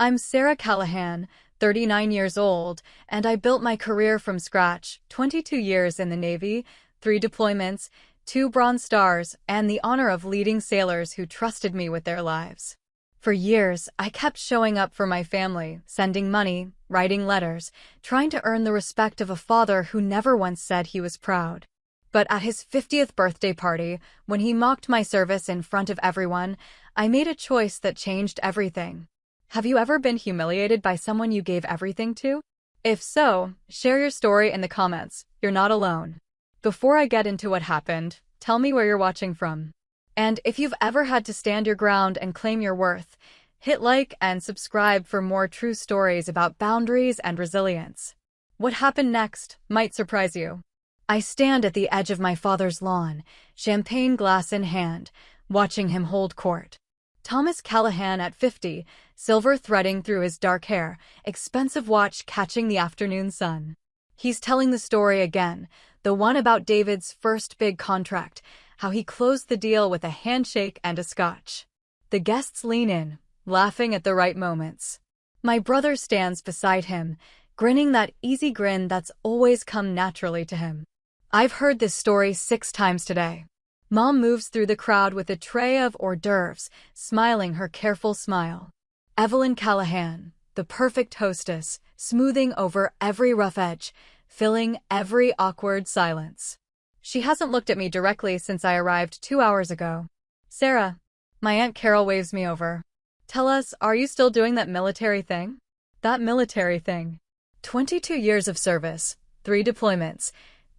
I'm Sarah Callahan, 39 years old, and I built my career from scratch, 22 years in the Navy, 3 deployments, 2 Bronze Stars, and the honor of leading sailors who trusted me with their lives. For years, I kept showing up for my family, sending money, writing letters, trying to earn the respect of a father who never once said he was proud. But at his 50th birthday party, when he mocked my service in front of everyone, I made a choice that changed everything. Have you ever been humiliated by someone you gave everything to? If so, share your story in the comments. You're not alone. Before I get into what happened, tell me where you're watching from. And if you've ever had to stand your ground and claim your worth, hit like and subscribe for more true stories about boundaries and resilience. What happened next might surprise you. I stand at the edge of my father's lawn, champagne glass in hand, watching him hold court. Thomas Callahan at 50, silver threading through his dark hair, expensive watch catching the afternoon sun. He's telling the story again, the one about David's first big contract, how he closed the deal with a handshake and a scotch. The guests lean in, laughing at the right moments. My brother stands beside him, grinning that easy grin that's always come naturally to him. I've heard this story 6 times today. Mom moves through the crowd with a tray of hors d'oeuvres, smiling her careful smile. Evelyn Callahan, the perfect hostess, smoothing over every rough edge, filling every awkward silence. She hasn't looked at me directly since I arrived 2 hours ago. Sarah, my Aunt Carol waves me over. Tell us, are you still doing that military thing? That military thing. 22 years of service, 3 deployments,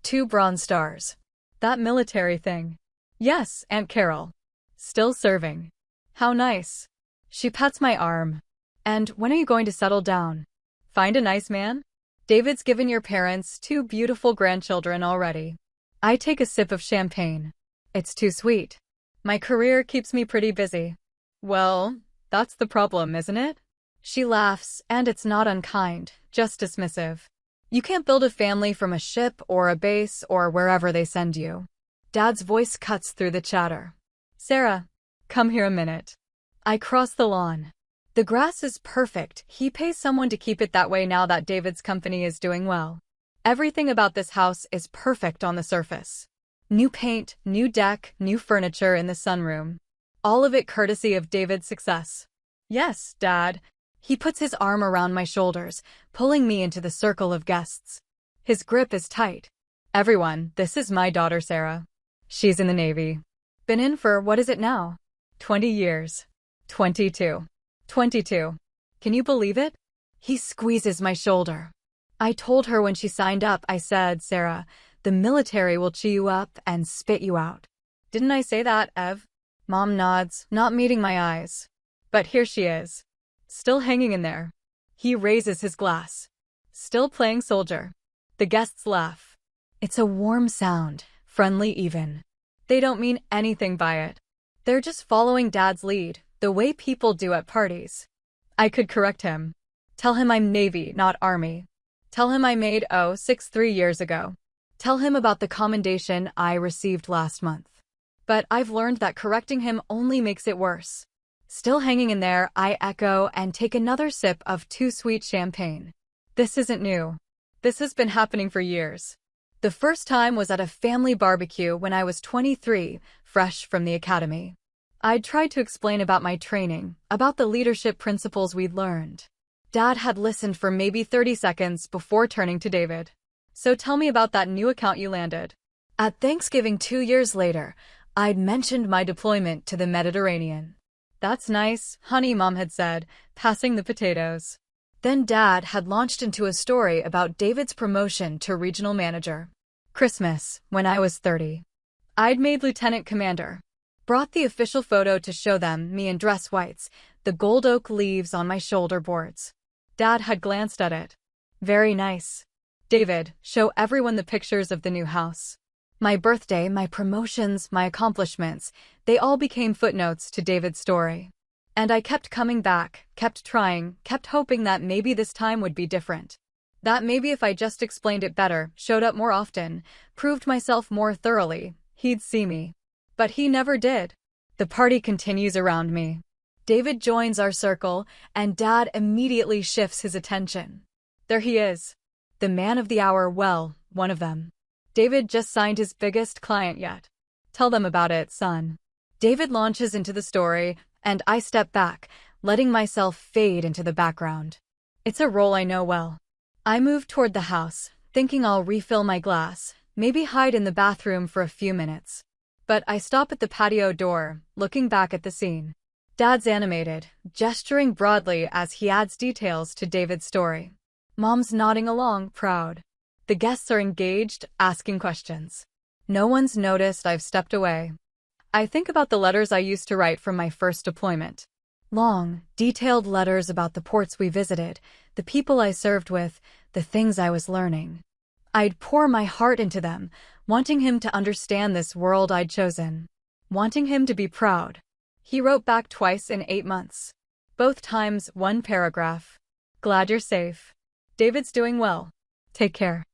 2 Bronze Stars. That military thing. Yes, Aunt Carol. Still serving. How nice. She pats my arm. And when are you going to settle down? Find a nice man? David's given your parents 2 beautiful grandchildren already. I take a sip of champagne. It's too sweet. My career keeps me pretty busy. Well, that's the problem, isn't it? She laughs, and it's not unkind, just dismissive. You can't build a family from a ship or a base or wherever they send you. Dad's voice cuts through the chatter. Sarah, come here a minute. I cross the lawn. The grass is perfect. He pays someone to keep it that way now that David's company is doing well. Everything about this house is perfect on the surface. New paint, new deck, new furniture in the sunroom. All of it courtesy of David's success. Yes, Dad. He puts his arm around my shoulders, pulling me into the circle of guests. His grip is tight. Everyone, this is my daughter Sarah. She's in the Navy. Been in for, what is it now? 20 years. 22. 22. Can you believe it? He squeezes my shoulder. I told her when she signed up, I said, Sarah, the military will chew you up and spit you out. Didn't I say that, Ev? Mom nods, not meeting my eyes. But here she is. Still hanging in there. He raises his glass. Still playing soldier. The guests laugh. It's a warm sound, friendly even. They don't mean anything by it. They're just following Dad's lead, the way people do at parties. I could correct him. Tell him I'm Navy, not Army. Tell him I made 6 years ago. Tell him about the commendation I received last month. But I've learned that correcting him only makes it worse. Still hanging in there, I echo and take another sip of too sweet champagne. This isn't new. This has been happening for years. The first time was at a family barbecue when I was 23, fresh from the academy. I'd tried to explain about my training, about the leadership principles we'd learned. Dad had listened for maybe 30 seconds before turning to David. So tell me about that new account you landed. At Thanksgiving 2 years later, I'd mentioned my deployment to the Mediterranean. That's nice, honey, Mom had said, passing the potatoes. Then Dad had launched into a story about David's promotion to regional manager. Christmas, when I was 30. I'd made lieutenant commander. Brought the official photo to show them, me in dress whites, the gold oak leaves on my shoulder boards. Dad had glanced at it. Very nice. David, show everyone the pictures of the new house. My birthday, my promotions, my accomplishments, they all became footnotes to David's story. And I kept coming back, kept trying, kept hoping that maybe this time would be different. That maybe if I just explained it better, showed up more often, proved myself more thoroughly, he'd see me. But he never did. The party continues around me. David joins our circle, and Dad immediately shifts his attention. There he is. The man of the hour, well, one of them. David just signed his biggest client yet. Tell them about it, son. David launches into the story, and I step back, letting myself fade into the background. It's a role I know well. I move toward the house, thinking I'll refill my glass, maybe hide in the bathroom for a few minutes. But I stop at the patio door, looking back at the scene. Dad's animated, gesturing broadly as he adds details to David's story. Mom's nodding along, proud. The guests are engaged, asking questions. No one's noticed I've stepped away. I think about the letters I used to write from my first deployment. Long, detailed letters about the ports we visited, the people I served with, the things I was learning. I'd pour my heart into them, wanting him to understand this world I'd chosen. Wanting him to be proud. He wrote back twice in 8 months. Both times, one paragraph. Glad you're safe. David's doing well. Take care.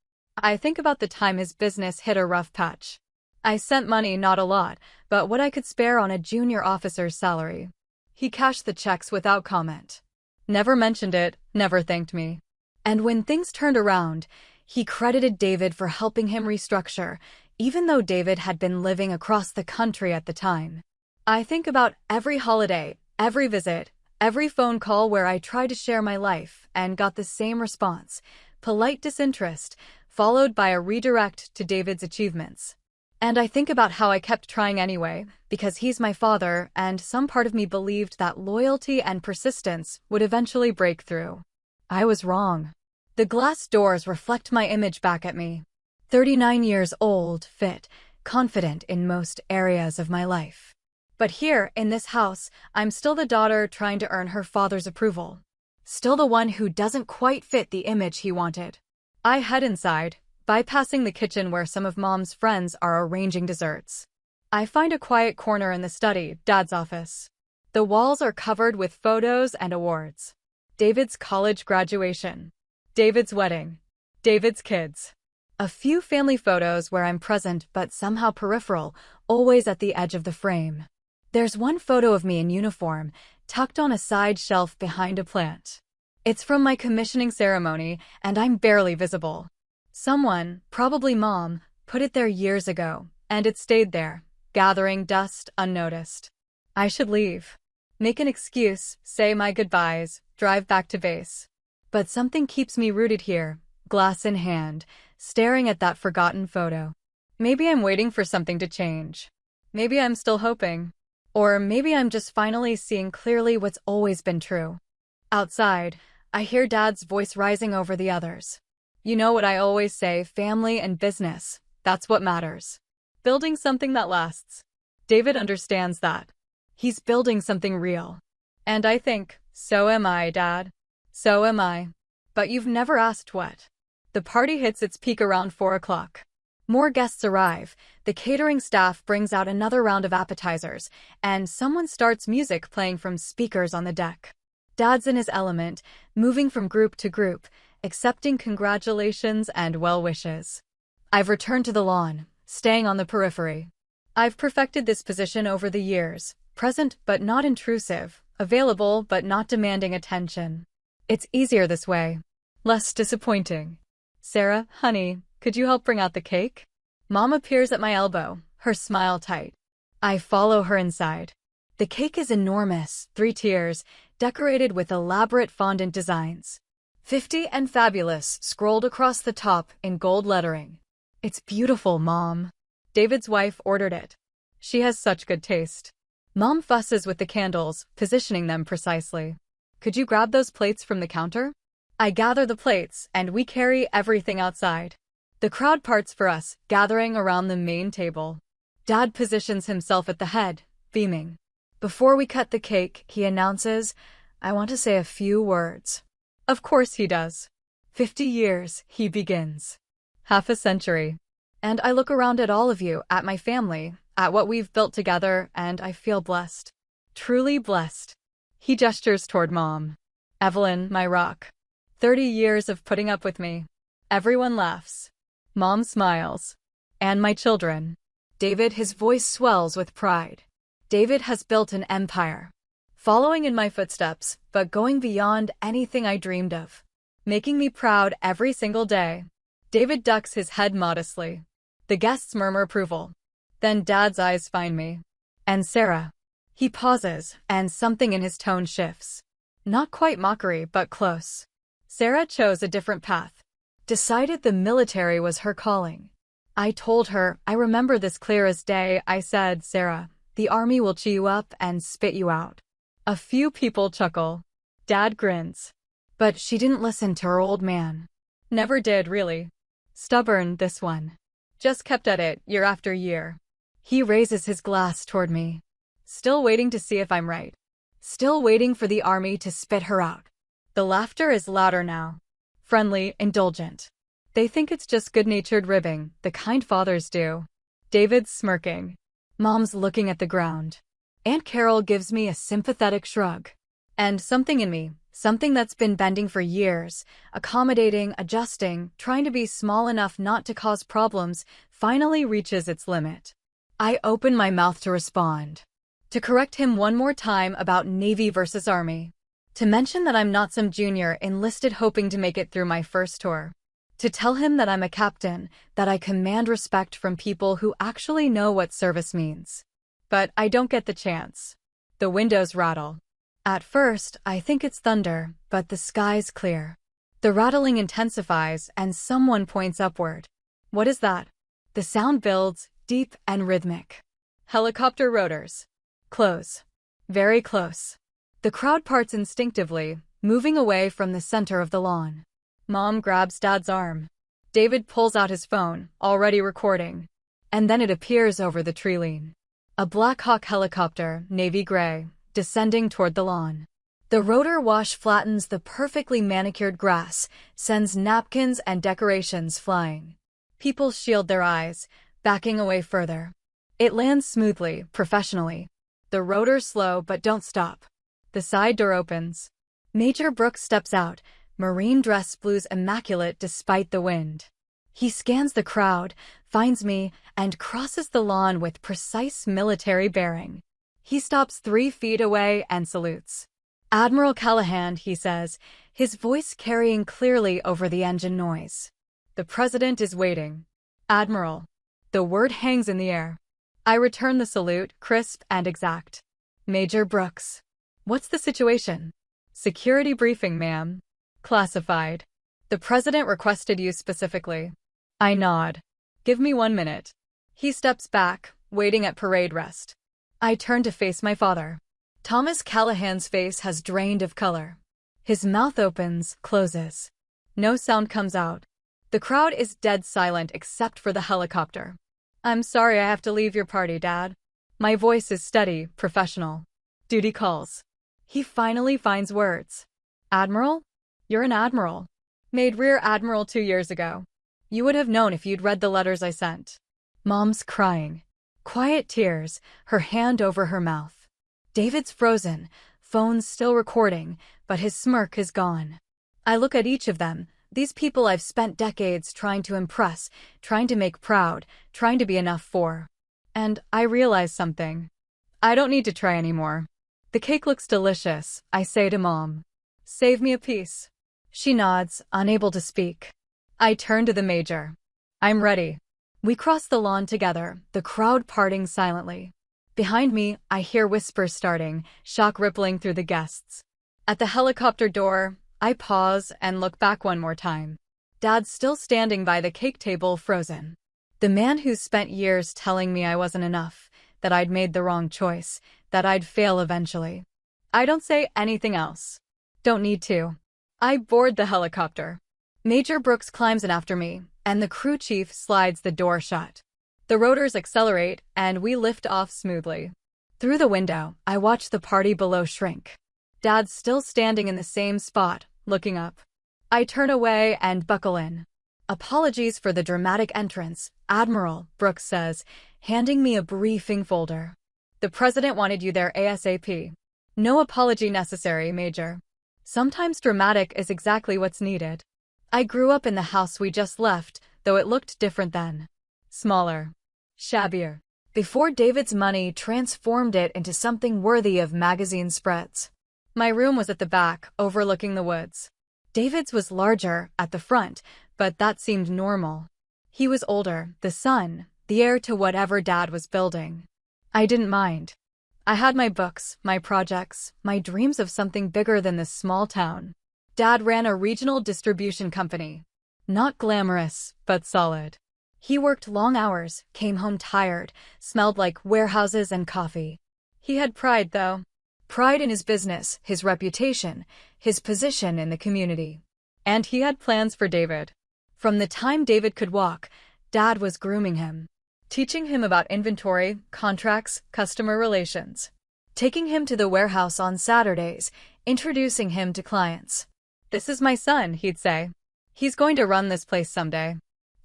I think about the time his business hit a rough patch. I sent money, not a lot, but what I could spare on a junior officer's salary. He cashed the checks without comment. Never mentioned it, never thanked me. And when things turned around, he credited David for helping him restructure, even though David had been living across the country at the time. I think about every holiday, every visit, every phone call where I tried to share my life and got the same response, polite disinterest, followed by a redirect to David's achievements. And I think about how I kept trying anyway, because he's my father, and some part of me believed that loyalty and persistence would eventually break through. I was wrong. The glass doors reflect my image back at me. 39 years old, fit, confident in most areas of my life. But here, in this house, I'm still the daughter trying to earn her father's approval. Still the one who doesn't quite fit the image he wanted. I head inside, bypassing the kitchen where some of Mom's friends are arranging desserts. I find a quiet corner in the study, Dad's office. The walls are covered with photos and awards. David's college graduation. David's wedding. David's kids. A few family photos where I'm present but somehow peripheral, always at the edge of the frame. There's one photo of me in uniform, tucked on a side shelf behind a plant. It's from my commissioning ceremony, and I'm barely visible. Someone, probably Mom, put it there years ago, and it stayed there, gathering dust unnoticed. I should leave. Make an excuse, say my goodbyes, drive back to base. But something keeps me rooted here, glass in hand, staring at that forgotten photo. Maybe I'm waiting for something to change. Maybe I'm still hoping. Or maybe I'm just finally seeing clearly what's always been true. Outside, I hear Dad's voice rising over the others. You know what I always say, family and business, that's what matters. Building something that lasts. David understands that. He's building something real. And I think, so am I, Dad. So am I. But you've never asked what. The party hits its peak around 4 o'clock. More guests arrive, the catering staff brings out another round of appetizers, and someone starts music playing from speakers on the deck. Dad's in his element, moving from group to group, accepting congratulations and well wishes. I've returned to the lawn, staying on the periphery. I've perfected this position over the years, present but not intrusive, available but not demanding attention. It's easier this way. Less disappointing. Sarah, honey, could you help bring out the cake? Mom appears at my elbow, her smile tight. I follow her inside. The cake is enormous, 3 tiers, decorated with elaborate fondant designs. 50 and fabulous scrolled across the top in gold lettering. It's beautiful, Mom. David's wife ordered it. She has such good taste. Mom fusses with the candles, positioning them precisely. Could you grab those plates from the counter? I gather the plates, and we carry everything outside. The crowd parts for us, gathering around the main table. Dad positions himself at the head, beaming. Before we cut the cake, he announces, I want to say a few words. Of course he does. 50 years, he begins. Half a century. And I look around at all of you, at my family, at what we've built together, and I feel blessed. Truly blessed. He gestures toward Mom. Evelyn, my rock. 30 years of putting up with me. Everyone laughs. Mom smiles. And my children. David, his voice swells with pride. David has built an empire. following in my footsteps, but going beyond anything I dreamed of, making me proud every single day. David ducks his head modestly. The guests murmur approval. Then Dad's eyes find me. And Sarah. He pauses, and something in his tone shifts. Not quite mockery, but close. Sarah chose a different path. Decided the military was her calling. I told her, I remember this clear as day. I said, Sarah, the army will chew you up and spit you out. A few people chuckle. Dad grins. But she didn't listen to her old man. Never did, really. Stubborn, this one. Just kept at it, year after year. He raises his glass toward me. Still waiting to see if I'm right. Still waiting for the army to spit her out. The laughter is louder now. Friendly, indulgent. They think it's just good-natured ribbing, the kind fathers do. David's smirking. Mom's looking at the ground. Aunt Carol gives me a sympathetic shrug. And something in me, something that's been bending for years, accommodating, adjusting, trying to be small enough not to cause problems, finally reaches its limit. I open my mouth to respond. To correct him one more time about Navy versus Army. To mention that I'm not some junior enlisted hoping to make it through my first tour. To tell him that I'm a captain, that I command respect from people who actually know what service means. But I don't get the chance. The windows rattle. At first, I think it's thunder, but the sky's clear. The rattling intensifies and someone points upward. What is that? The sound builds, deep and rhythmic. Helicopter rotors. Close. Very close. The crowd parts instinctively, moving away from the center of the lawn. Mom grabs Dad's arm. David pulls out his phone, already recording. And then it appears over the tree line. A Black Hawk helicopter, navy gray, descending toward the lawn. The rotor wash flattens the perfectly manicured grass, sends napkins and decorations flying. People shield their eyes, backing away further. It lands smoothly, professionally. The rotors slow but don't stop. The side door opens. Major Brooks steps out, marine dress blues immaculate despite the wind. He scans the crowd, finds me, and crosses the lawn with precise military bearing. He stops 3 feet away and salutes. Admiral Callahan, he says, his voice carrying clearly over the engine noise. The president is waiting. Admiral. The word hangs in the air. I return the salute, crisp and exact. Major Brooks. What's the situation? Security briefing, ma'am. Classified. The president requested you specifically. I nod. Give me 1 minute. He steps back, waiting at parade rest. I turn to face my father. Thomas Callahan's face has drained of color. His mouth opens, closes. No sound comes out. The crowd is dead silent except for the helicopter. I'm sorry I have to leave your party, Dad. My voice is steady, professional. Duty calls. He finally finds words. Admiral? You're an admiral. Made Rear Admiral 2 years ago. You would have known if you'd read the letters I sent. Mom's crying. Quiet tears, her hand over her mouth. David's frozen, phone's still recording, but his smirk is gone. I look at each of them, these people I've spent decades trying to impress, trying to make proud, trying to be enough for. And I realize something. I don't need to try anymore. The cake looks delicious, I say to Mom. Save me a piece. She nods, unable to speak. I turn to the Major. I'm ready. We cross the lawn together, the crowd parting silently. Behind me, I hear whispers starting, shock rippling through the guests. At the helicopter door, I pause and look back one more time. Dad's still standing by the cake table, frozen. The man who's spent years telling me I wasn't enough, that I'd made the wrong choice, that I'd fail eventually. I don't say anything else. Don't need to. I board the helicopter. Major Brooks climbs in after me, and the crew chief slides the door shut. The rotors accelerate, and we lift off smoothly. Through the window, I watch the party below shrink. Dad's still standing in the same spot, looking up. I turn away and buckle in. Apologies for the dramatic entrance, Admiral, Brooks says, handing me a briefing folder. The president wanted you there ASAP. No apology necessary, Major. Sometimes dramatic is exactly what's needed. I grew up in the house we just left, though it looked different then. Smaller. Shabbier. before David's money transformed it into something worthy of magazine spreads. My room was at the back, overlooking the woods. David's was larger, at the front, but that seemed normal. He was older, the son, the heir to whatever Dad was building. I didn't mind. I had my books, my projects, my dreams of something bigger than this small town. Dad ran a regional distribution company. Not glamorous, but solid. He worked long hours, came home tired, smelled like warehouses and coffee. He had pride, though. Pride in his business, his reputation, his position in the community. And he had plans for David. From the time David could walk, Dad was grooming him. Teaching him about inventory, contracts, customer relations. Taking him to the warehouse on Saturdays, introducing him to clients. "This is my son," he'd say. "He's going to run this place someday."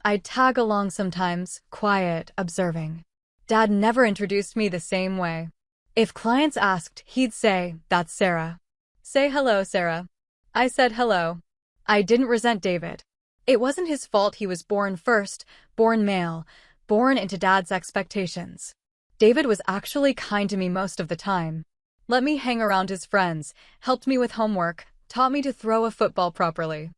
I'd tag along sometimes, quiet, observing. Dad never introduced me the same way. If clients asked, he'd say, "That's Sarah. Say hello, Sarah." I said hello. I didn't resent David. It wasn't his fault he was born first, born male, born into Dad's expectations. David was actually kind to me most of the time. Let me hang around his friends, helped me with homework, taught me to throw a football properly.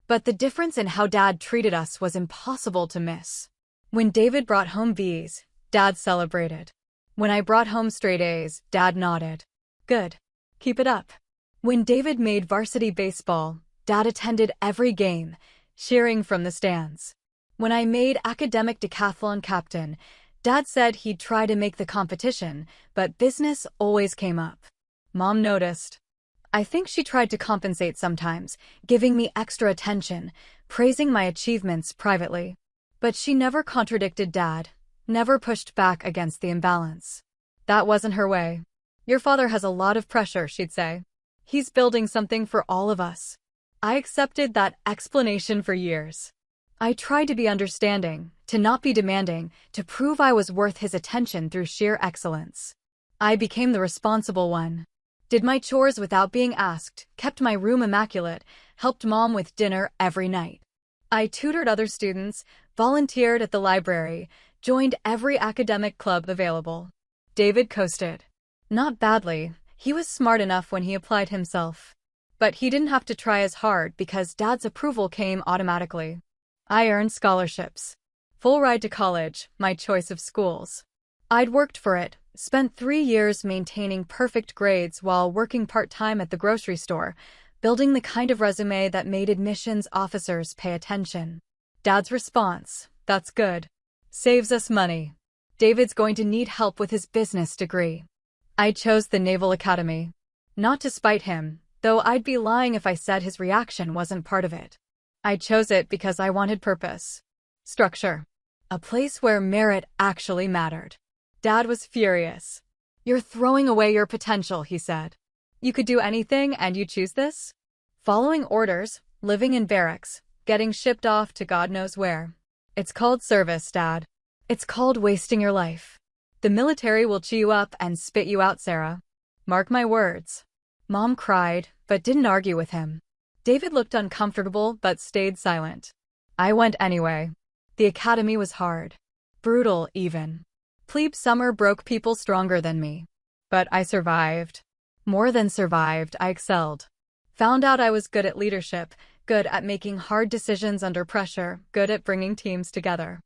But the difference in how Dad treated us was impossible to miss. When David brought home B's, Dad celebrated. When I brought home straight A's, Dad nodded. Good. Keep it up. When David made varsity baseball, Dad attended every game, cheering from the stands. When I made academic decathlon captain, Dad said he'd try to make the competition, but business always came up. Mom noticed. I think she tried to compensate sometimes, giving me extra attention, praising my achievements privately. But she never contradicted Dad, never pushed back against the imbalance. That wasn't her way. "Your father has a lot of pressure," she'd say. "He's building something for all of us." I accepted that explanation for years. I tried to be understanding, to not be demanding, to prove I was worth his attention through sheer excellence. I became the responsible one. Did my chores without being asked, kept my room immaculate, helped Mom with dinner every night. I tutored other students, volunteered at the library, joined every academic club available. David coasted. Not badly, he was smart enough when he applied himself. But he didn't have to try as hard because Dad's approval came automatically. I earned scholarships. Full ride to college, my choice of schools. I'd worked for it, spent 3 years maintaining perfect grades while working part-time at the grocery store, building the kind of resume that made admissions officers pay attention. Dad's response, "That's good. Saves us money. David's going to need help with his business degree." I chose the Naval Academy. Not to spite him, though I'd be lying if I said his reaction wasn't part of it. I chose it because I wanted purpose. Structure. A place where merit actually mattered. Dad was furious. "You're throwing away your potential," he said. "You could do anything and you choose this?" Following orders, living in barracks, getting shipped off to God knows where. It's called service, Dad. It's called wasting your life. The military will chew you up and spit you out, Sarah. Mark my words. Mom cried, but didn't argue with him. David looked uncomfortable but stayed silent. I went anyway. The academy was hard. Brutal, even. Plebe summer broke people stronger than me. But I survived. More than survived, I excelled. Found out I was good at leadership, good at making hard decisions under pressure, good at bringing teams together.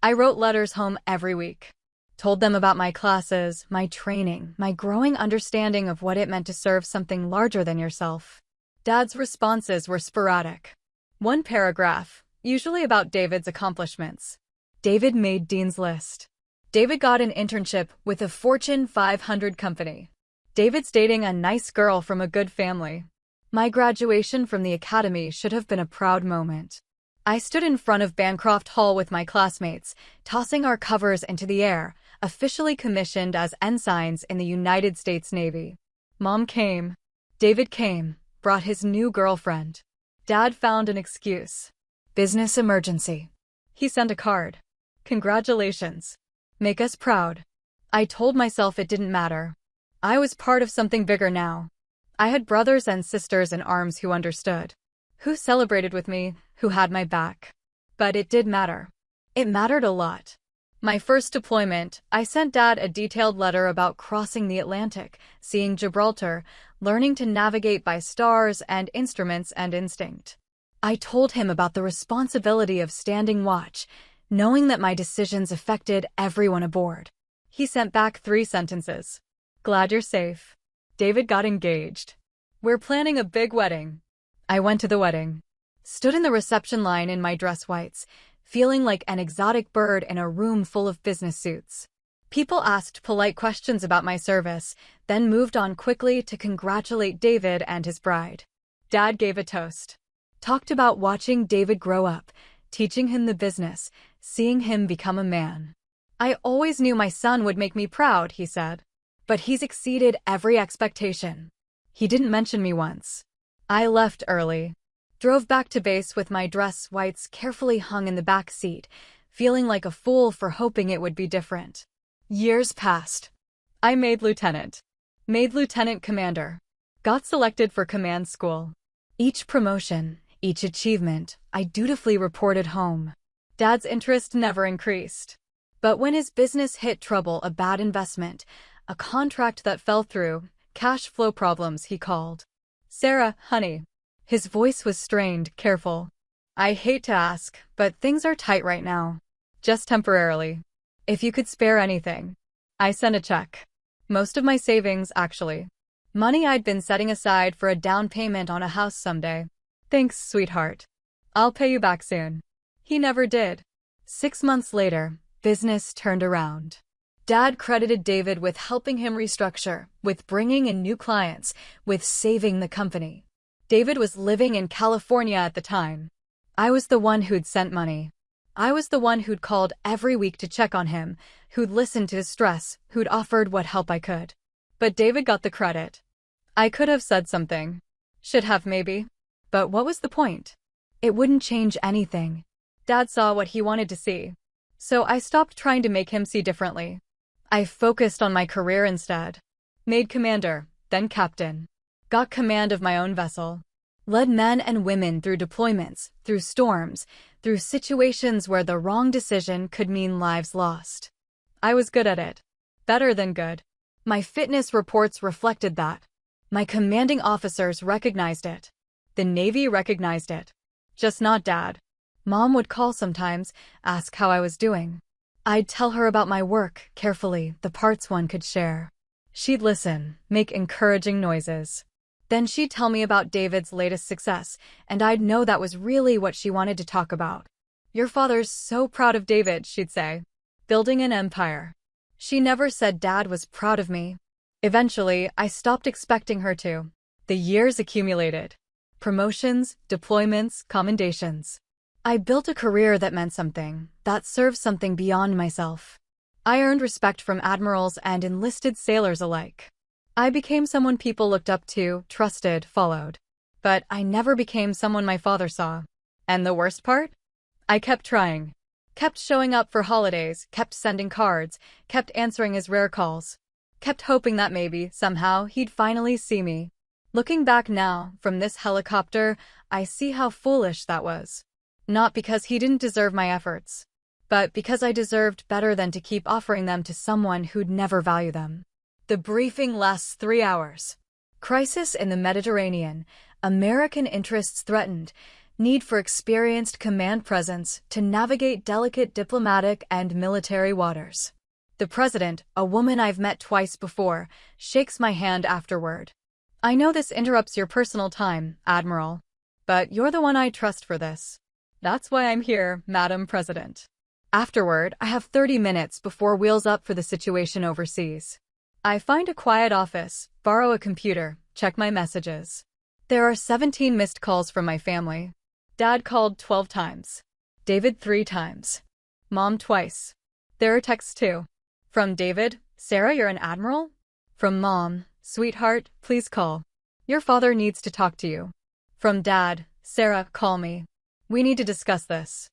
I wrote letters home every week. Told them about my classes, my training, my growing understanding of what it meant to serve something larger than yourself. Dad's responses were sporadic. One paragraph, usually about David's accomplishments. David made Dean's List. David got an internship with a Fortune 500 company. David's dating a nice girl from a good family. My graduation from the academy should have been a proud moment. I stood in front of Bancroft Hall with my classmates, tossing our covers into the air, officially commissioned as ensigns in the United States Navy. Mom came. David came, brought his new girlfriend. Dad found an excuse. Business emergency. He sent a card. Congratulations. Make us proud. I told myself it didn't matter. I was part of something bigger now. I had brothers and sisters in arms who understood, who celebrated with me, who had my back. But it did matter. It mattered a lot. My first deployment, I sent Dad a detailed letter about crossing the Atlantic, seeing Gibraltar, learning to navigate by stars and instruments and instinct. I told him about the responsibility of standing watch, knowing that my decisions affected everyone aboard. He sent back 3 sentences. Glad you're safe. David got engaged. We're planning a big wedding. I went to the wedding. Stood in the reception line in my dress whites, feeling like an exotic bird in a room full of business suits. People asked polite questions about my service, then moved on quickly to congratulate David and his bride. Dad gave a toast. Talked about watching David grow up, teaching him the business, seeing him become a man. I always knew my son would make me proud, he said. But he's exceeded every expectation. He didn't mention me once. I left early. Drove back to base with my dress whites carefully hung in the back seat, feeling like a fool for hoping it would be different. Years passed. I made lieutenant. Made lieutenant commander. Got selected for command school. Each promotion, each achievement, I dutifully reported home. Dad's interest never increased. But when his business hit trouble, a bad investment, a contract that fell through, cash flow problems, he called. Sarah, honey. His voice was strained, careful. I hate to ask, but things are tight right now. Just temporarily. If you could spare anything. I sent a check. Most of my savings, actually. Money I'd been setting aside for a down payment on a house someday. Thanks, sweetheart. I'll pay you back soon. He never did. 6 months later, business turned around. Dad credited David with helping him restructure, with bringing in new clients, with saving the company. David was living in California at the time. I was the one who'd sent money. I was the one who'd called every week to check on him, who'd listened to his stress, who'd offered what help I could. But David got the credit. I could have said something. Should have, maybe. But what was the point? It wouldn't change anything. Dad saw what he wanted to see. So I stopped trying to make him see differently. I focused on my career instead. Made commander, then captain. Got command of my own vessel. Led men and women through deployments, through storms, through situations where the wrong decision could mean lives lost. I was good at it. Better than good. My fitness reports reflected that. My commanding officers recognized it. The Navy recognized it. Just not Dad. Mom would call sometimes, ask how I was doing. I'd tell her about my work, carefully, the parts one could share. She'd listen, make encouraging noises. Then she'd tell me about David's latest success, and I'd know that was really what she wanted to talk about. Your father's so proud of David, she'd say. Building an empire. She never said Dad was proud of me. Eventually, I stopped expecting her to. The years accumulated. Promotions, deployments, commendations. I built a career that meant something, that served something beyond myself. I earned respect from admirals and enlisted sailors alike. I became someone people looked up to, trusted, followed. But I never became someone my father saw. And the worst part? I kept trying. Kept showing up for holidays, kept sending cards, kept answering his rare calls. Kept hoping that maybe, somehow, he'd finally see me. Looking back now, from this helicopter, I see how foolish that was. Not because he didn't deserve my efforts, but because I deserved better than to keep offering them to someone who'd never value them. The briefing lasts 3 hours. Crisis in the Mediterranean. American interests threatened. Need for experienced command presence to navigate delicate diplomatic and military waters. The president, a woman I've met twice before, shakes my hand afterward. I know this interrupts your personal time, Admiral. But you're the one I trust for this. That's why I'm here, Madam President. Afterward, I have 30 minutes before wheels up for the situation overseas. I find a quiet office, borrow a computer, check my messages. There are 17 missed calls from my family. Dad called 12 times. David 3 times. Mom twice. There are texts too. From David, Sarah, you're an admiral? From Mom, sweetheart, please call. Your father needs to talk to you. From Dad, Sarah, call me. We need to discuss this.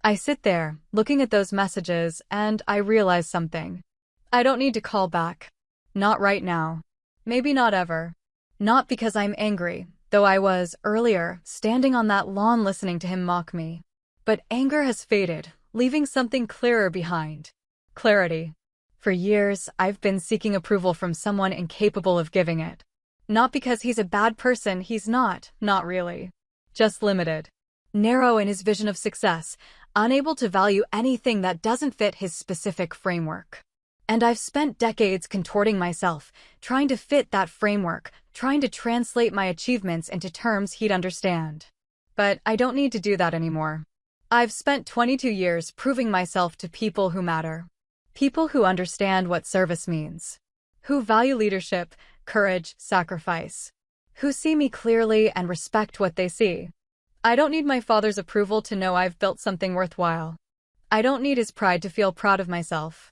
I sit there, looking at those messages, and I realize something. I don't need to call back. Not right now. Maybe not ever. Not because I'm angry, though I was, earlier, standing on that lawn listening to him mock me. But anger has faded, leaving something clearer behind. Clarity. For years, I've been seeking approval from someone incapable of giving it. Not because he's a bad person, he's not really. Just limited. Narrow in his vision of success, unable to value anything that doesn't fit his specific framework. And I've spent decades contorting myself, trying to fit that framework, trying to translate my achievements into terms he'd understand. But I don't need to do that anymore. I've spent 22 years proving myself to people who matter. People who understand what service means. Who value leadership, courage, sacrifice. Who see me clearly and respect what they see. I don't need my father's approval to know I've built something worthwhile. I don't need his pride to feel proud of myself.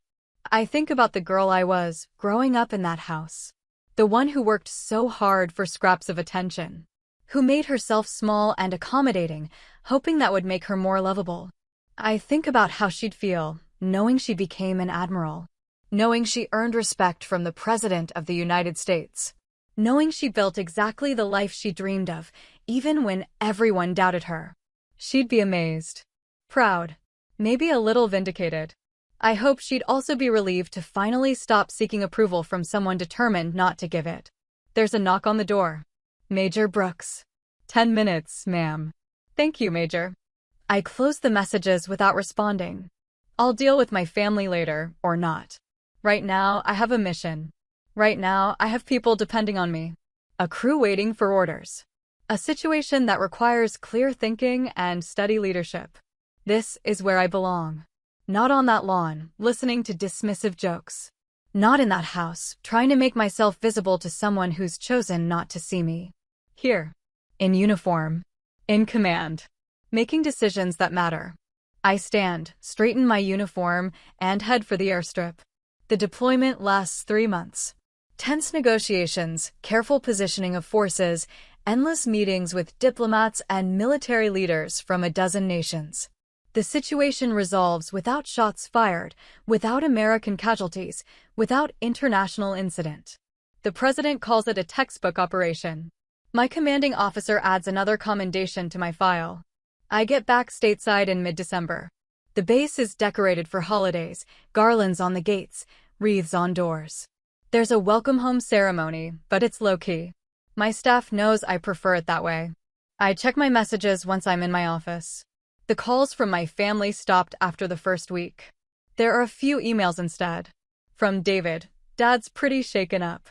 I think about the girl I was, growing up in that house. The one who worked so hard for scraps of attention. Who made herself small and accommodating, hoping that would make her more lovable. I think about how she'd feel, knowing she became an admiral. Knowing she earned respect from the President of the United States. Knowing she built exactly the life she dreamed of, even when everyone doubted her. She'd be amazed. Proud. Maybe a little vindicated. I hope she'd also be relieved to finally stop seeking approval from someone determined not to give it. There's a knock on the door. Major Brooks. 10 minutes, ma'am. Thank you, Major. I close the messages without responding. I'll deal with my family later, or not. Right now, I have a mission. Right now, I have people depending on me. A crew waiting for orders. A situation that requires clear thinking and steady leadership. This is where I belong. Not on that lawn, listening to dismissive jokes. Not in that house, trying to make myself visible to someone who's chosen not to see me. Here. In uniform. In command. Making decisions that matter. I stand, straighten my uniform, and head for the airstrip. The deployment lasts 3 months. Tense negotiations, careful positioning of forces, endless meetings with diplomats and military leaders from a dozen nations. The situation resolves without shots fired, without American casualties, without international incident. The president calls it a textbook operation. My commanding officer adds another commendation to my file. I get back stateside in mid-December. The base is decorated for holidays, garlands on the gates, wreaths on doors. There's a welcome home ceremony, but it's low-key. My staff knows I prefer it that way. I check my messages once I'm in my office. The calls from my family stopped after the first week. There are a few emails instead. From David, Dad's pretty shaken up.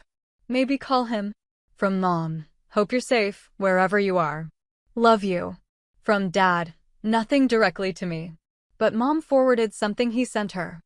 Maybe call him. From Mom, hope you're safe, wherever you are. Love you. From Dad, nothing directly to me. But Mom forwarded something he sent her.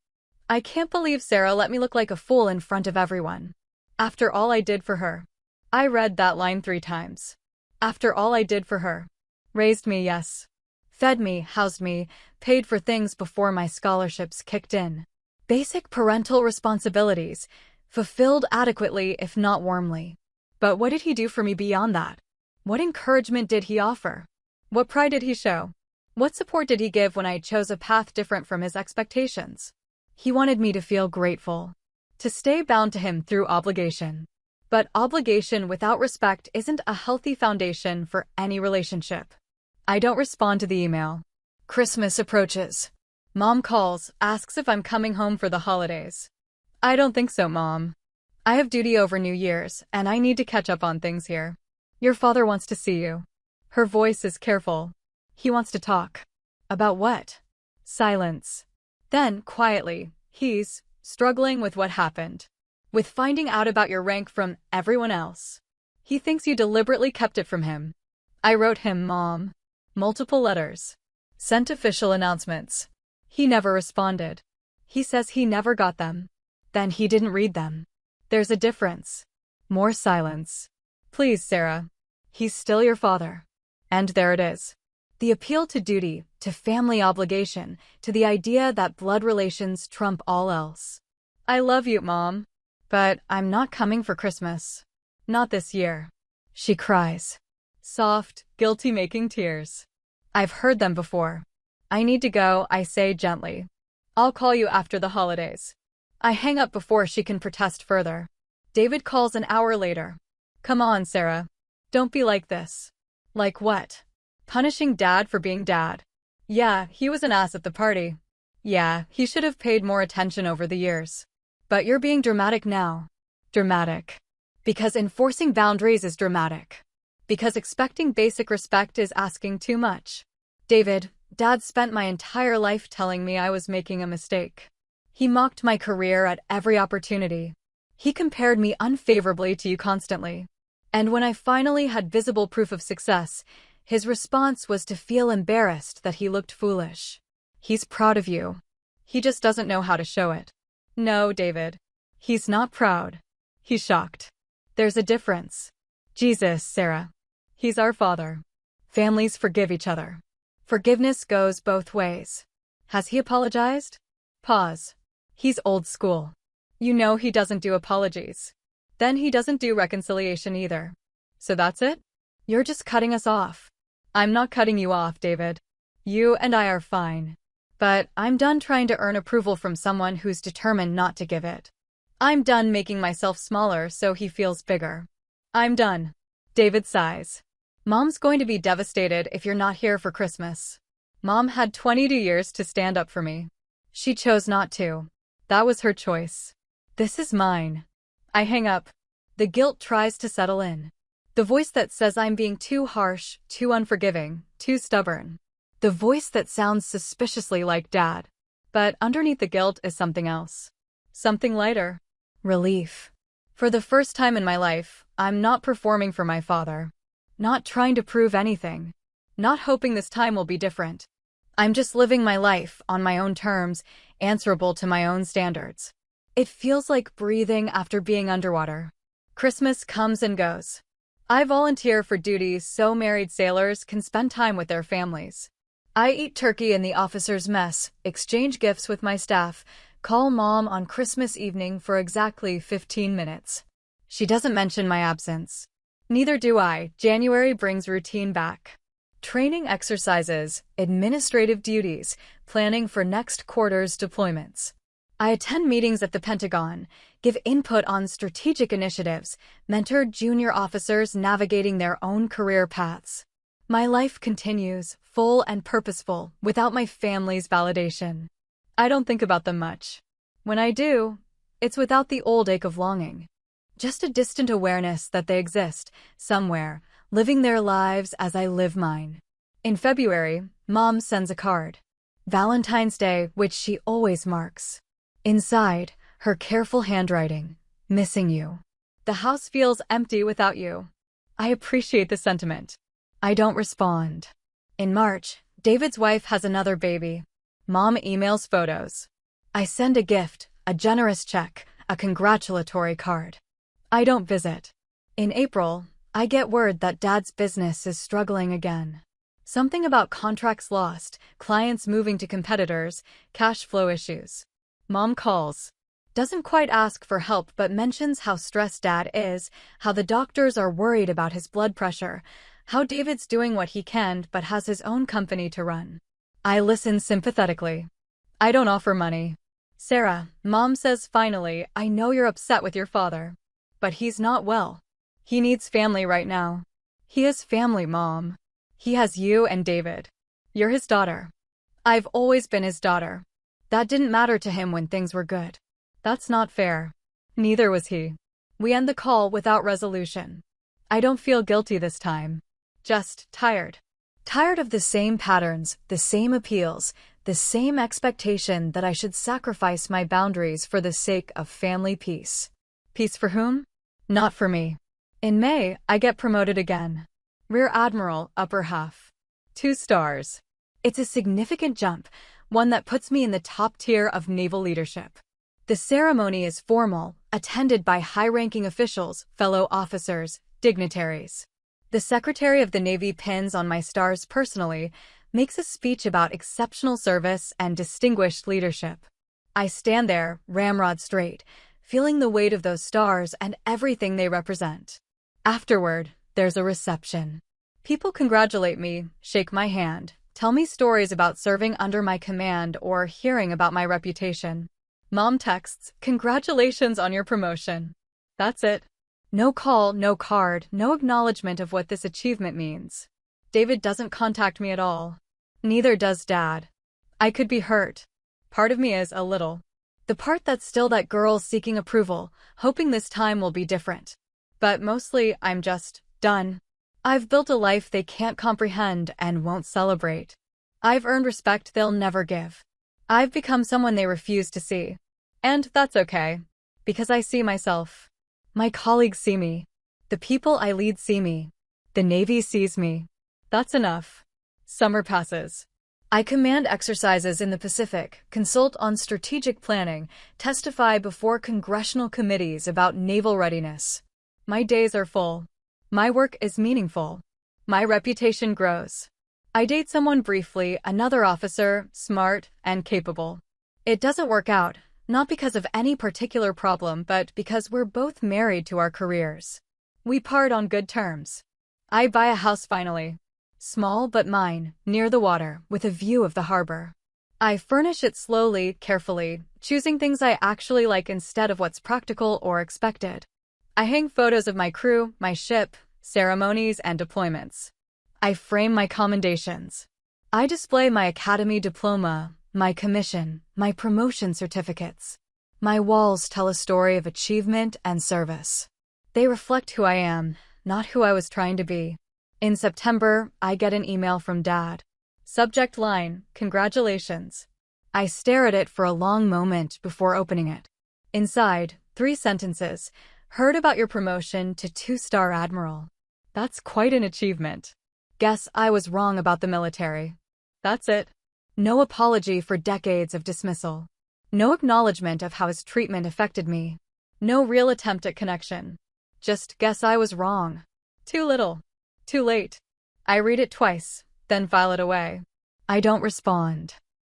I can't believe Sarah let me look like a fool in front of everyone. After all I did for her. I read that line 3 times. After all I did for her. Raised me, yes. Fed me, housed me, paid for things before my scholarships kicked in. Basic parental responsibilities, fulfilled adequately if not warmly. But what did he do for me beyond that? What encouragement did he offer? What pride did he show? What support did he give when I chose a path different from his expectations? He wanted me to feel grateful. To stay bound to him through obligation. But obligation without respect isn't a healthy foundation for any relationship. I don't respond to the email. Christmas approaches. Mom calls, asks if I'm coming home for the holidays. I don't think so, Mom. I have duty over New Year's, and I need to catch up on things here. Your father wants to see you. Her voice is careful. He wants to talk. About what? Silence. Then, quietly, he's struggling with what happened. With finding out about your rank from everyone else. He thinks you deliberately kept it from him. I wrote him, Mom. Multiple letters. Sent official announcements. He never responded. He says he never got them. Then he didn't read them. There's a difference. More silence. Please, Sarah. He's still your father. And there it is. The appeal to duty, to family obligation, to the idea that blood relations trump all else. I love you, Mom. But I'm not coming for Christmas. Not this year. She cries. Soft, guilty-making tears. I've heard them before. I need to go, I say gently. I'll call you after the holidays. I hang up before she can protest further. David calls an hour later. Come on, Sarah. Don't be like this. Like what? Punishing Dad for being Dad. Yeah, he was an ass at the party. Yeah, he should have paid more attention over the years. But you're being dramatic now. Dramatic. Because enforcing boundaries is dramatic. Because expecting basic respect is asking too much. David, Dad spent my entire life telling me I was making a mistake. He mocked my career at every opportunity. He compared me unfavorably to you constantly. And when I finally had visible proof of success, his response was to feel embarrassed that he looked foolish. He's proud of you. He just doesn't know how to show it. No, David. He's not proud. He's shocked. There's a difference. Jesus, Sarah. He's our Father. Families forgive each other. Forgiveness goes both ways. Has he apologized? Pause. He's old school. You know he doesn't do apologies. Then he doesn't do reconciliation either. So that's it? You're just cutting us off. I'm not cutting you off, David. You and I are fine. But I'm done trying to earn approval from someone who's determined not to give it. I'm done making myself smaller so he feels bigger. I'm done. David sighs. Mom's going to be devastated if you're not here for Christmas. Mom had 22 years to stand up for me. She chose not to. That was her choice. This is mine. I hang up. The guilt tries to settle in. The voice that says I'm being too harsh, too unforgiving, too stubborn. The voice that sounds suspiciously like Dad. But underneath the guilt is something else. Something lighter. Relief. For the first time in my life, I'm not performing for my father. Not trying to prove anything. Not hoping this time will be different. I'm just living my life on my own terms, answerable to my own standards. It feels like breathing after being underwater. Christmas comes and goes. I volunteer for duties so married sailors can spend time with their families. I eat turkey in the officers' mess, exchange gifts with my staff, call Mom on Christmas evening for exactly 15 minutes. She doesn't mention my absence. Neither do I. January brings routine back. Training exercises, administrative duties, planning for next quarter's deployments. I attend meetings at the Pentagon, give input on strategic initiatives, mentor junior officers navigating their own career paths. My life continues, full and purposeful, without my family's validation. I don't think about them much. When I do, it's without the old ache of longing. Just a distant awareness that they exist, somewhere, living their lives as I live mine. In February, Mom sends a card. Valentine's Day, which she always marks. Inside, her careful handwriting, missing you. The house feels empty without you. I appreciate the sentiment. I don't respond. In March, David's wife has another baby. Mom emails photos. I send a gift, a generous check, a congratulatory card. I don't visit. In April, I get word that Dad's business is struggling again. Something about contracts lost, clients moving to competitors, cash flow issues. Mom calls. Doesn't quite ask for help but mentions how stressed Dad is, how the doctors are worried about his blood pressure, how David's doing what he can but has his own company to run. I listen sympathetically. I don't offer money. Sarah, Mom says finally, I know you're upset with your father. But he's not well. He needs family right now. He has family, Mom. He has you and David. You're his daughter. I've always been his daughter. That didn't matter to him when things were good. That's not fair. Neither was he. We end the call without resolution. I don't feel guilty this time. Just tired. Tired of the same patterns, the same appeals, the same expectation that I should sacrifice my boundaries for the sake of family peace. Peace for whom? Not for me. In May, I get promoted again. Rear Admiral, upper half. 2 stars. It's a significant jump, one that puts me in the top tier of naval leadership. The ceremony is formal, attended by high-ranking officials, fellow officers, dignitaries. The Secretary of the Navy pins on my stars personally, makes a speech about exceptional service and distinguished leadership. I stand there, ramrod straight, feeling the weight of those stars and everything they represent. Afterward, there's a reception. People congratulate me, shake my hand, tell me stories about serving under my command or hearing about my reputation. Mom texts, "Congratulations on your promotion." That's it. No call, no card, no acknowledgement of what this achievement means. David doesn't contact me at all. Neither does Dad. I could be hurt. Part of me is a little. The part that's still that girl seeking approval, hoping this time will be different. But mostly, I'm just done. I've built a life they can't comprehend and won't celebrate. I've earned respect they'll never give. I've become someone they refuse to see. And that's okay. Because I see myself. My colleagues see me. The people I lead see me. The Navy sees me. That's enough. Summer passes. I command exercises in the Pacific, consult on strategic planning, testify before congressional committees about naval readiness. My days are full. My work is meaningful. My reputation grows. I date someone briefly, another officer, smart and capable. It doesn't work out, not because of any particular problem, but because we're both married to our careers. We part on good terms. I buy a house finally. Small but mine, near the water, with a view of the harbor. I furnish it slowly, carefully, choosing things I actually like instead of what's practical or expected. I hang photos of my crew, my ship, ceremonies, and deployments. I frame my commendations. I display my academy diploma, my commission, my promotion certificates. My walls tell a story of achievement and service. They reflect who I am, not who I was trying to be. In September, I get an email from Dad. Subject line, congratulations. I stare at it for a long moment before opening it. Inside, 3 sentences. Heard about your promotion to 2-star Admiral. That's quite an achievement. Guess I was wrong about the military. That's it. No apology for decades of dismissal. No acknowledgement of how his treatment affected me. No real attempt at connection. Just guess I was wrong. Too little. Too late. I read it twice, then file it away. I don't respond.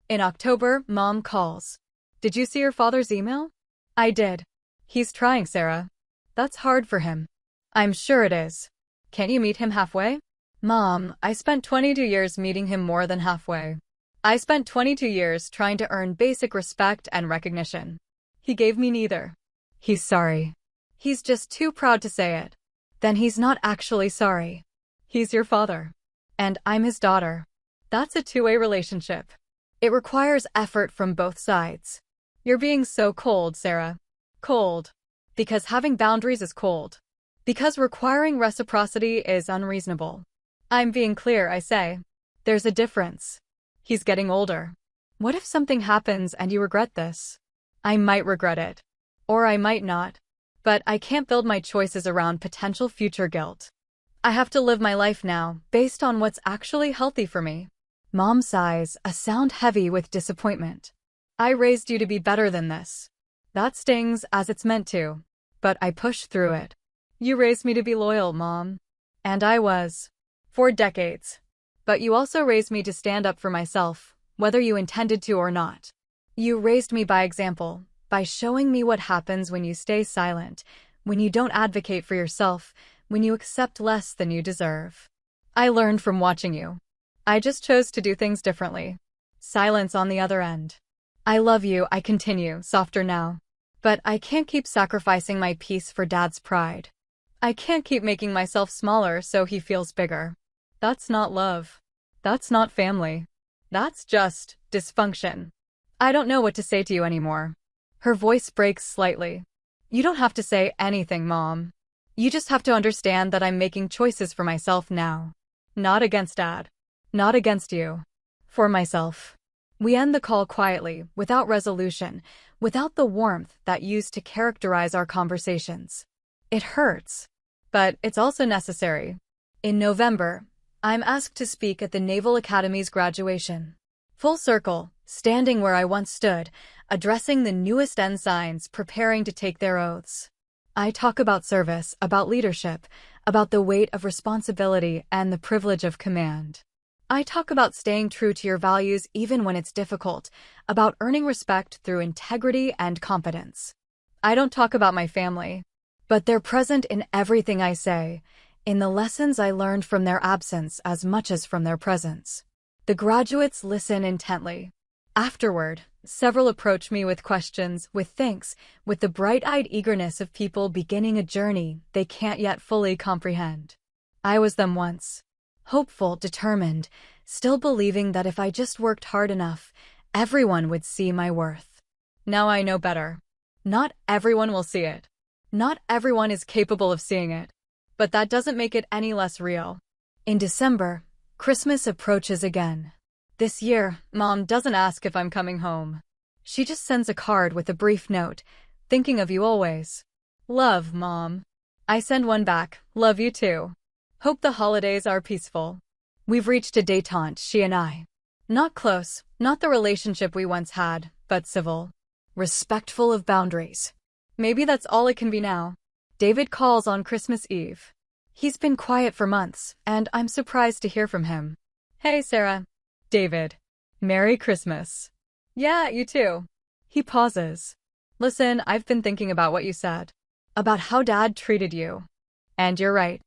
In October, Mom calls. Did you see your father's email? I did. He's trying, Sarah. That's hard for him. I'm sure it is. Can't you meet him halfway? Mom, I spent 22 years meeting him more than halfway. I spent 22 years trying to earn basic respect and recognition. He gave me neither. He's sorry. He's just too proud to say it. Then he's not actually sorry. He's your father. And I'm his daughter. That's a two-way relationship. It requires effort from both sides. You're being so cold, Sarah. Cold. Because having boundaries is cold. Because requiring reciprocity is unreasonable. I'm being clear, I say. There's a difference. He's getting older. What if something happens and you regret this? I might regret it. Or I might not. But I can't build my choices around potential future guilt. I have to live my life now, based on what's actually healthy for me. Mom sighs, a sound heavy with disappointment. I raised you to be better than this. That stings as it's meant to. But I push through it. You raised me to be loyal, Mom. And I was. For decades. But you also raised me to stand up for myself, whether you intended to or not. You raised me by example, by showing me what happens when you stay silent, when you don't advocate for yourself, when you accept less than you deserve. I learned from watching you. I just chose to do things differently. Silence on the other end. I love you, I continue, softer now. But I can't keep sacrificing my peace for Dad's pride. I can't keep making myself smaller so he feels bigger. That's not love. That's not family. That's just dysfunction. I don't know what to say to you anymore. Her voice breaks slightly. You don't have to say anything, Mom. You just have to understand that I'm making choices for myself now. Not against Dad. Not against you. For myself. We end the call quietly, without resolution, without the warmth that used to characterize our conversations. It hurts. But it's also necessary. In November, I'm asked to speak at the Naval Academy's graduation. Full circle, standing where I once stood, addressing the newest ensigns preparing to take their oaths. I talk about service, about leadership, about the weight of responsibility and the privilege of command. I talk about staying true to your values even when it's difficult, about earning respect through integrity and competence. I don't talk about my family, but they're present in everything I say, in the lessons I learned from their absence as much as from their presence. The graduates listen intently. Afterward, several approach me with questions, with thanks, with the bright-eyed eagerness of people beginning a journey they can't yet fully comprehend. I was them once. Hopeful, determined, still believing that if I just worked hard enough, Everyone would see my worth. Now I know better. Not everyone will see it. Not everyone is capable of seeing it. But that doesn't make it any less real. In December, Christmas approaches again. This year, Mom doesn't ask if I'm coming home. She just sends a card with a brief note, thinking of you always. Love, Mom. I send one back, love you too. Hope the holidays are peaceful. We've reached a détente, she and I. Not close, not the relationship we once had, but civil. Respectful of boundaries. Maybe that's all it can be now. David calls on Christmas Eve. He's been quiet for months, and I'm surprised to hear from him. Hey, Sarah. David. Merry Christmas. Yeah, you too. He pauses. Listen, I've been thinking about what you said. About how Dad treated you. And you're right.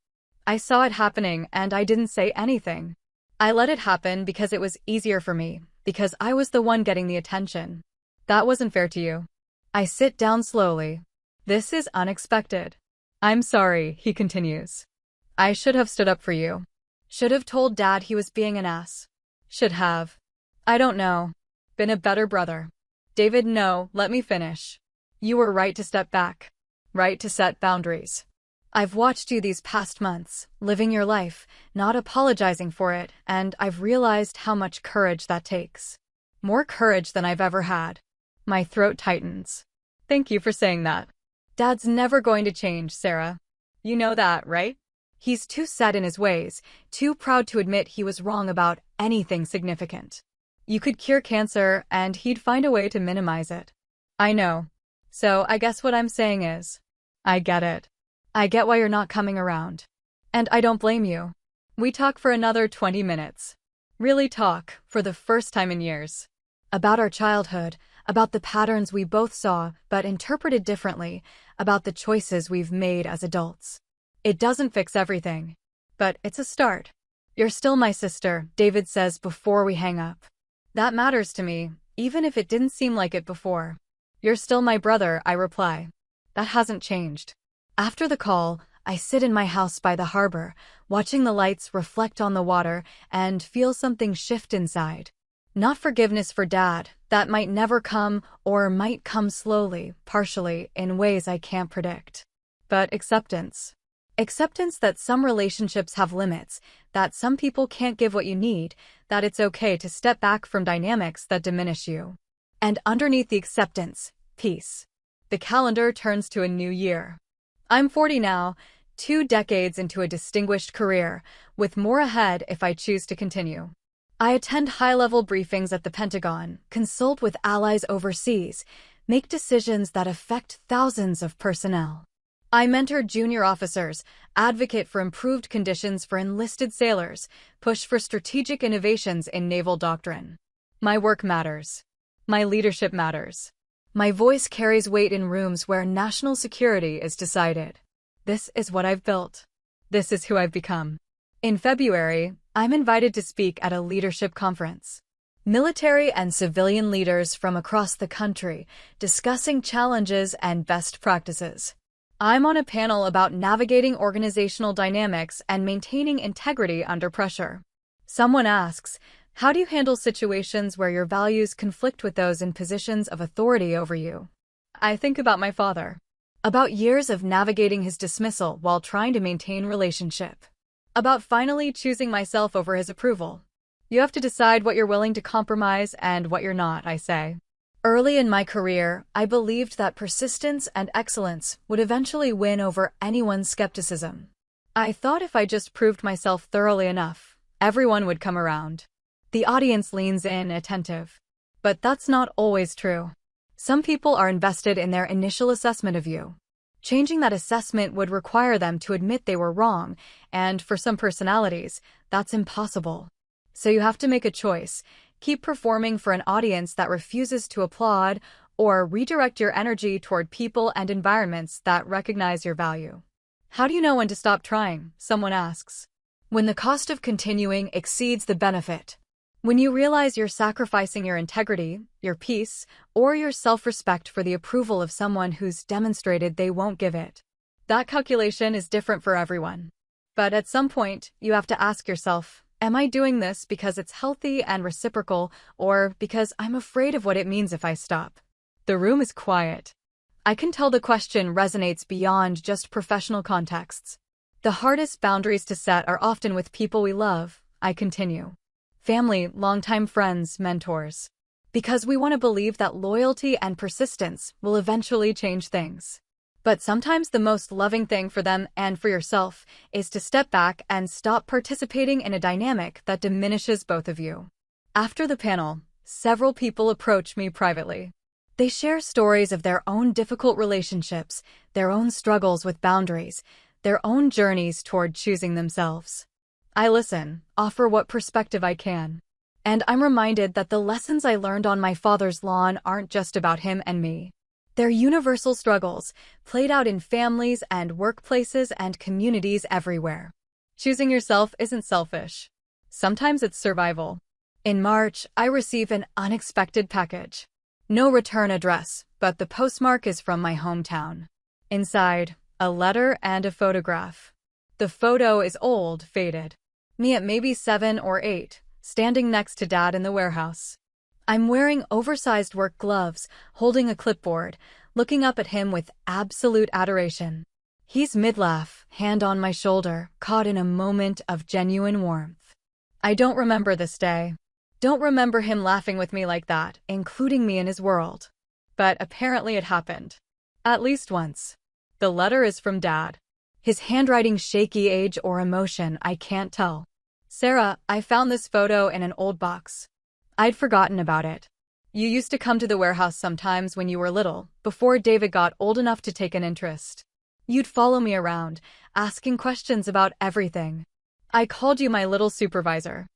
I saw it happening, and I didn't say anything. I let it happen because it was easier for me, because I was the one getting the attention. That wasn't fair to you. I sit down slowly. This is unexpected. I'm sorry, he continues. I should have stood up for you. Should have told Dad he was being an ass. Should have. I don't know. Been a better brother. David, no, let me finish. You were right to step back. Right to set boundaries. I've watched you these past months, living your life, not apologizing for it, and I've realized how much courage that takes. More courage than I've ever had. My throat tightens. Thank you for saying that. Dad's never going to change, Sarah. You know that, right? He's too set in his ways, too proud to admit he was wrong about anything significant. You could cure cancer, and he'd find a way to minimize it. I know. So I guess what I'm saying is, I get it. I get why you're not coming around. And I don't blame you. We talk for another 20 minutes. Really talk, for the first time in years. About our childhood, about the patterns we both saw but interpreted differently, about the choices we've made as adults. It doesn't fix everything. But it's a start. You're still my sister, David says before we hang up. That matters to me, even if it didn't seem like it before. You're still my brother, I reply. That hasn't changed. After the call, I sit in my house by the harbor, watching the lights reflect on the water and feel something shift inside. Not forgiveness for Dad, that might never come or might come slowly, partially, in ways I can't predict. But acceptance. Acceptance that some relationships have limits, that some people can't give what you need, that it's okay to step back from dynamics that diminish you. And underneath the acceptance, peace. The calendar turns to a new year. I'm 40 now, 2 decades into a distinguished career, with more ahead if I choose to continue. I attend high-level briefings at the Pentagon, consult with allies overseas, make decisions that affect thousands of personnel. I mentor junior officers, advocate for improved conditions for enlisted sailors, push for strategic innovations in naval doctrine. My work matters. My leadership matters. My voice carries weight in rooms where national security is decided. This is what I've built. This is who I've become. In February, I'm invited to speak at a leadership conference. Military and civilian leaders from across the country discussing challenges and best practices. I'm on a panel about navigating organizational dynamics and maintaining integrity under pressure. Someone asks, how do you handle situations where your values conflict with those in positions of authority over you? I think about my father. About years of navigating his dismissal while trying to maintain relationship. About finally choosing myself over his approval. You have to decide what you're willing to compromise and what you're not, I say. Early in my career, I believed that persistence and excellence would eventually win over anyone's skepticism. I thought if I just proved myself thoroughly enough, everyone would come around. The audience leans in, attentive. But that's not always true. Some people are invested in their initial assessment of you. Changing that assessment would require them to admit they were wrong, and for some personalities, that's impossible. So you have to make a choice. Keep performing for an audience that refuses to applaud, or redirect your energy toward people and environments that recognize your value. How do you know when to stop trying? Someone asks. When the cost of continuing exceeds the benefit. When you realize you're sacrificing your integrity, your peace, or your self-respect for the approval of someone who's demonstrated they won't give it. That calculation is different for everyone. But at some point, you have to ask yourself, Am I doing this because it's healthy and reciprocal, or because I'm afraid of what it means if I stop? The room is quiet. I can tell the question resonates beyond just professional contexts. The hardest boundaries to set are often with people we love, I continue. Family, longtime friends, mentors. Because we want to believe that loyalty and persistence will eventually change things. But sometimes the most loving thing for them and for yourself is to step back and stop participating in a dynamic that diminishes both of you. After the panel, several people approach me privately. They share stories of their own difficult relationships, their own struggles with boundaries, their own journeys toward choosing themselves. I listen, offer what perspective I can. And I'm reminded that the lessons I learned on my father's lawn aren't just about him and me. They're universal struggles, played out in families and workplaces and communities everywhere. Choosing yourself isn't selfish. Sometimes it's survival. In March, I receive an unexpected package. No return address, but the postmark is from my hometown. Inside, a letter and a photograph. The photo is old, faded. Me at maybe 7 or 8, standing next to Dad in the warehouse. I'm wearing oversized work gloves, holding a clipboard, looking up at him with absolute adoration. He's mid-laugh, hand on my shoulder, caught in a moment of genuine warmth. I don't remember this day. Don't remember him laughing with me like that, including me in his world. But apparently it happened. At least once. The letter is from Dad. His handwriting shaky, age or emotion, I can't tell. Sarah, I found this photo in an old box. I'd forgotten about it. You used to come to the warehouse sometimes when you were little, before David got old enough to take an interest. You'd follow me around, asking questions about everything. I called you my little supervisor.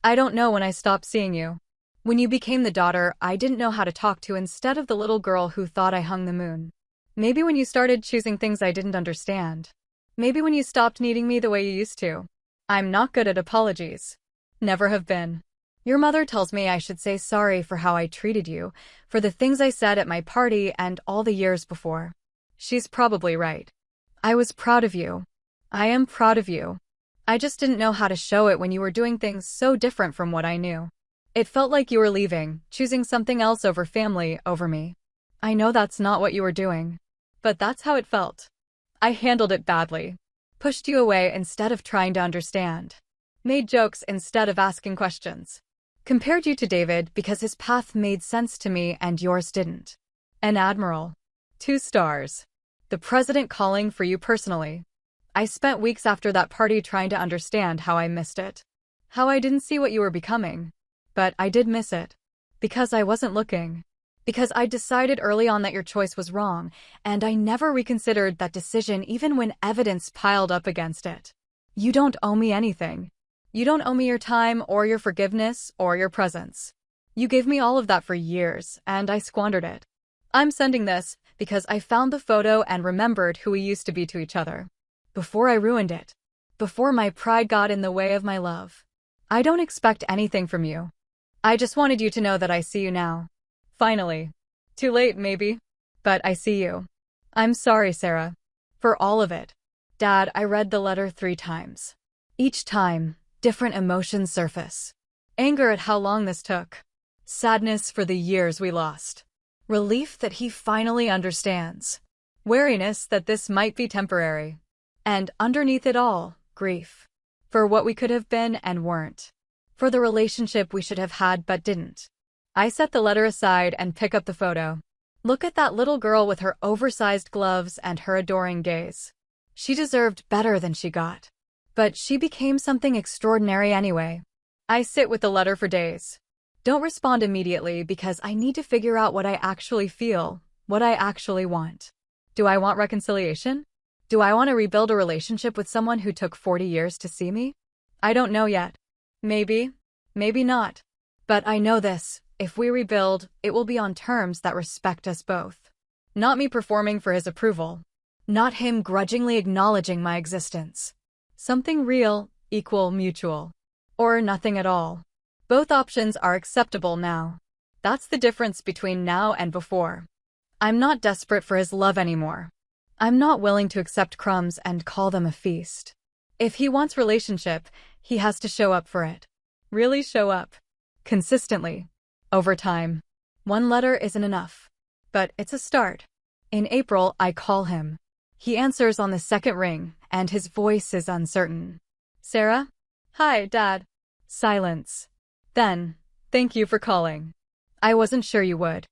I don't know when I stopped seeing you. When you became the daughter I didn't know how to talk to instead of the little girl who thought I hung the moon. Maybe when you started choosing things I didn't understand. Maybe when you stopped needing me the way you used to. I'm not good at apologies. Never have been. Your mother tells me I should say sorry for how I treated you, for the things I said at my party and all the years before. She's probably right. I was proud of you. I am proud of you. I just didn't know how to show it when you were doing things so different from what I knew. It felt like you were leaving, choosing something else over family, over me. I know that's not what you were doing. But that's how it felt. I handled it badly. Pushed you away instead of trying to understand. Made jokes instead of asking questions. Compared you to David because his path made sense to me and yours didn't. An admiral. 2 stars. The president calling for you personally. I spent weeks after that party trying to understand how I missed it. How I didn't see what you were becoming. But I did miss it. Because I wasn't looking. Because I decided early on that your choice was wrong, and I never reconsidered that decision even when evidence piled up against it. You don't owe me anything. You don't owe me your time or your forgiveness or your presence. You gave me all of that for years, and I squandered it. I'm sending this because I found the photo and remembered who we used to be to each other. Before I ruined it. Before my pride got in the way of my love. I don't expect anything from you. I just wanted you to know that I see you now. Finally. Too late, maybe. But I see you. I'm sorry, Sarah. For all of it. Dad, I read the letter 3 times. Each time, different emotions surface. Anger at how long this took. Sadness for the years we lost. Relief that he finally understands. Wariness that this might be temporary. And underneath it all, grief. For what we could have been and weren't. For the relationship we should have had but didn't. I set the letter aside and pick up the photo. Look at that little girl with her oversized gloves and her adoring gaze. She deserved better than she got. But she became something extraordinary anyway. I sit with the letter for days. Don't respond immediately because I need to figure out what I actually feel, what I actually want. Do I want reconciliation? Do I want to rebuild a relationship with someone who took 40 years to see me? I don't know yet. Maybe, maybe not. But I know this, if we rebuild, it will be on terms that respect us both. Not me performing for his approval. Not him grudgingly acknowledging my existence. Something real, equal, mutual. Or nothing at all. Both options are acceptable now. That's the difference between now and before. I'm not desperate for his love anymore. I'm not willing to accept crumbs and call them a feast. If he wants relationship, He has to show up for it. Really show up. Consistently. Over time. One letter isn't enough. But it's a start. In April, I call him. He answers on the second ring, and his voice is uncertain. Sarah? Hi, Dad. Silence. Then, thank you for calling. I wasn't sure you would.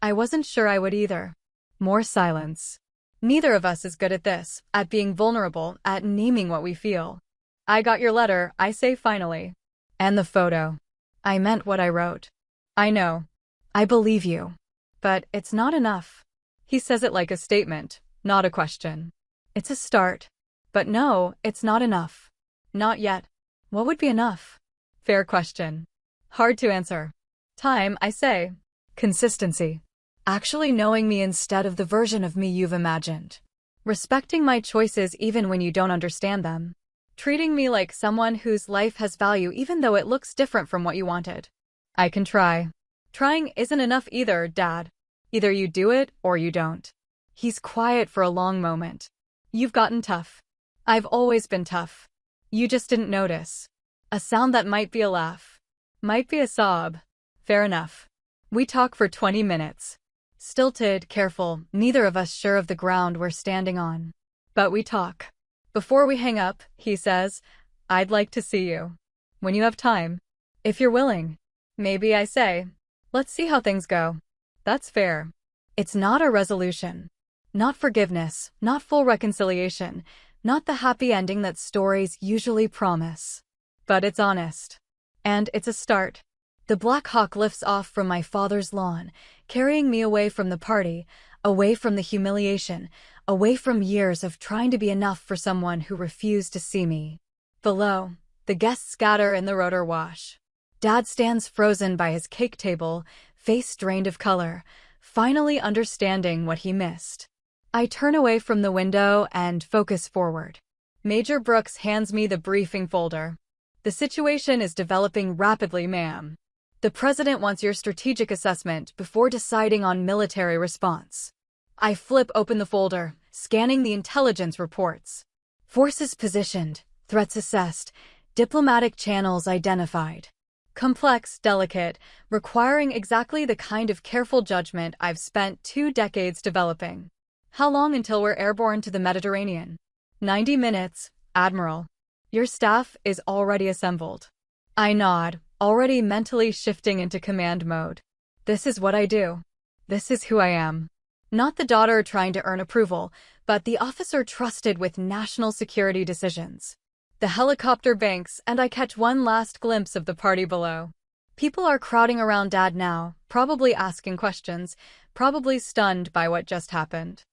I wasn't sure I would either. More silence. Neither of us is good at this, at being vulnerable, at naming what we feel. I got your letter, I say finally. And the photo. I meant what I wrote. I know. I believe you. But it's not enough. He says it like a statement, not a question. It's a start. But no, it's not enough. Not yet. What would be enough? Fair question. Hard to answer. Time, I say. Consistency. Actually knowing me instead of the version of me you've imagined. Respecting my choices even when you don't understand them. Treating me like someone whose life has value even though it looks different from what you wanted. I can try. Trying isn't enough either, Dad. Either you do it or you don't. He's quiet for a long moment. You've gotten tough. I've always been tough. You just didn't notice. A sound that might be a laugh. Might be a sob. Fair enough. We talk for 20 minutes. Stilted, careful, neither of us sure of the ground we're standing on. But we talk. Before we hang up, he says, I'd like to see you. When you have time. If you're willing. Maybe I say. Let's see how things go. That's fair. It's not a resolution. Not forgiveness, not full reconciliation, not the happy ending that stories usually promise. But it's honest. And it's a start. The Black Hawk lifts off from my father's lawn, carrying me away from the party, away from the humiliation, away from years of trying to be enough for someone who refused to see me. Below, the guests scatter in the rotor wash. Dad stands frozen by his cake table, face drained of color, finally understanding what he missed. I turn away from the window and focus forward. Major Brooks hands me the briefing folder. The situation is developing rapidly, ma'am. The president wants your strategic assessment before deciding on military response. I flip open the folder, scanning the intelligence reports. Forces positioned, threats assessed, diplomatic channels identified. Complex, delicate, requiring exactly the kind of careful judgment I've spent 2 decades developing. How long until we're airborne to the Mediterranean? 90 minutes, Admiral. Your staff is already assembled. I nod, already mentally shifting into command mode. This is what I do. This is who I am. Not the daughter trying to earn approval, but the officer trusted with national security decisions. The helicopter banks, and I catch one last glimpse of the party below. People are crowding around Dad now, probably asking questions, probably stunned by what just happened.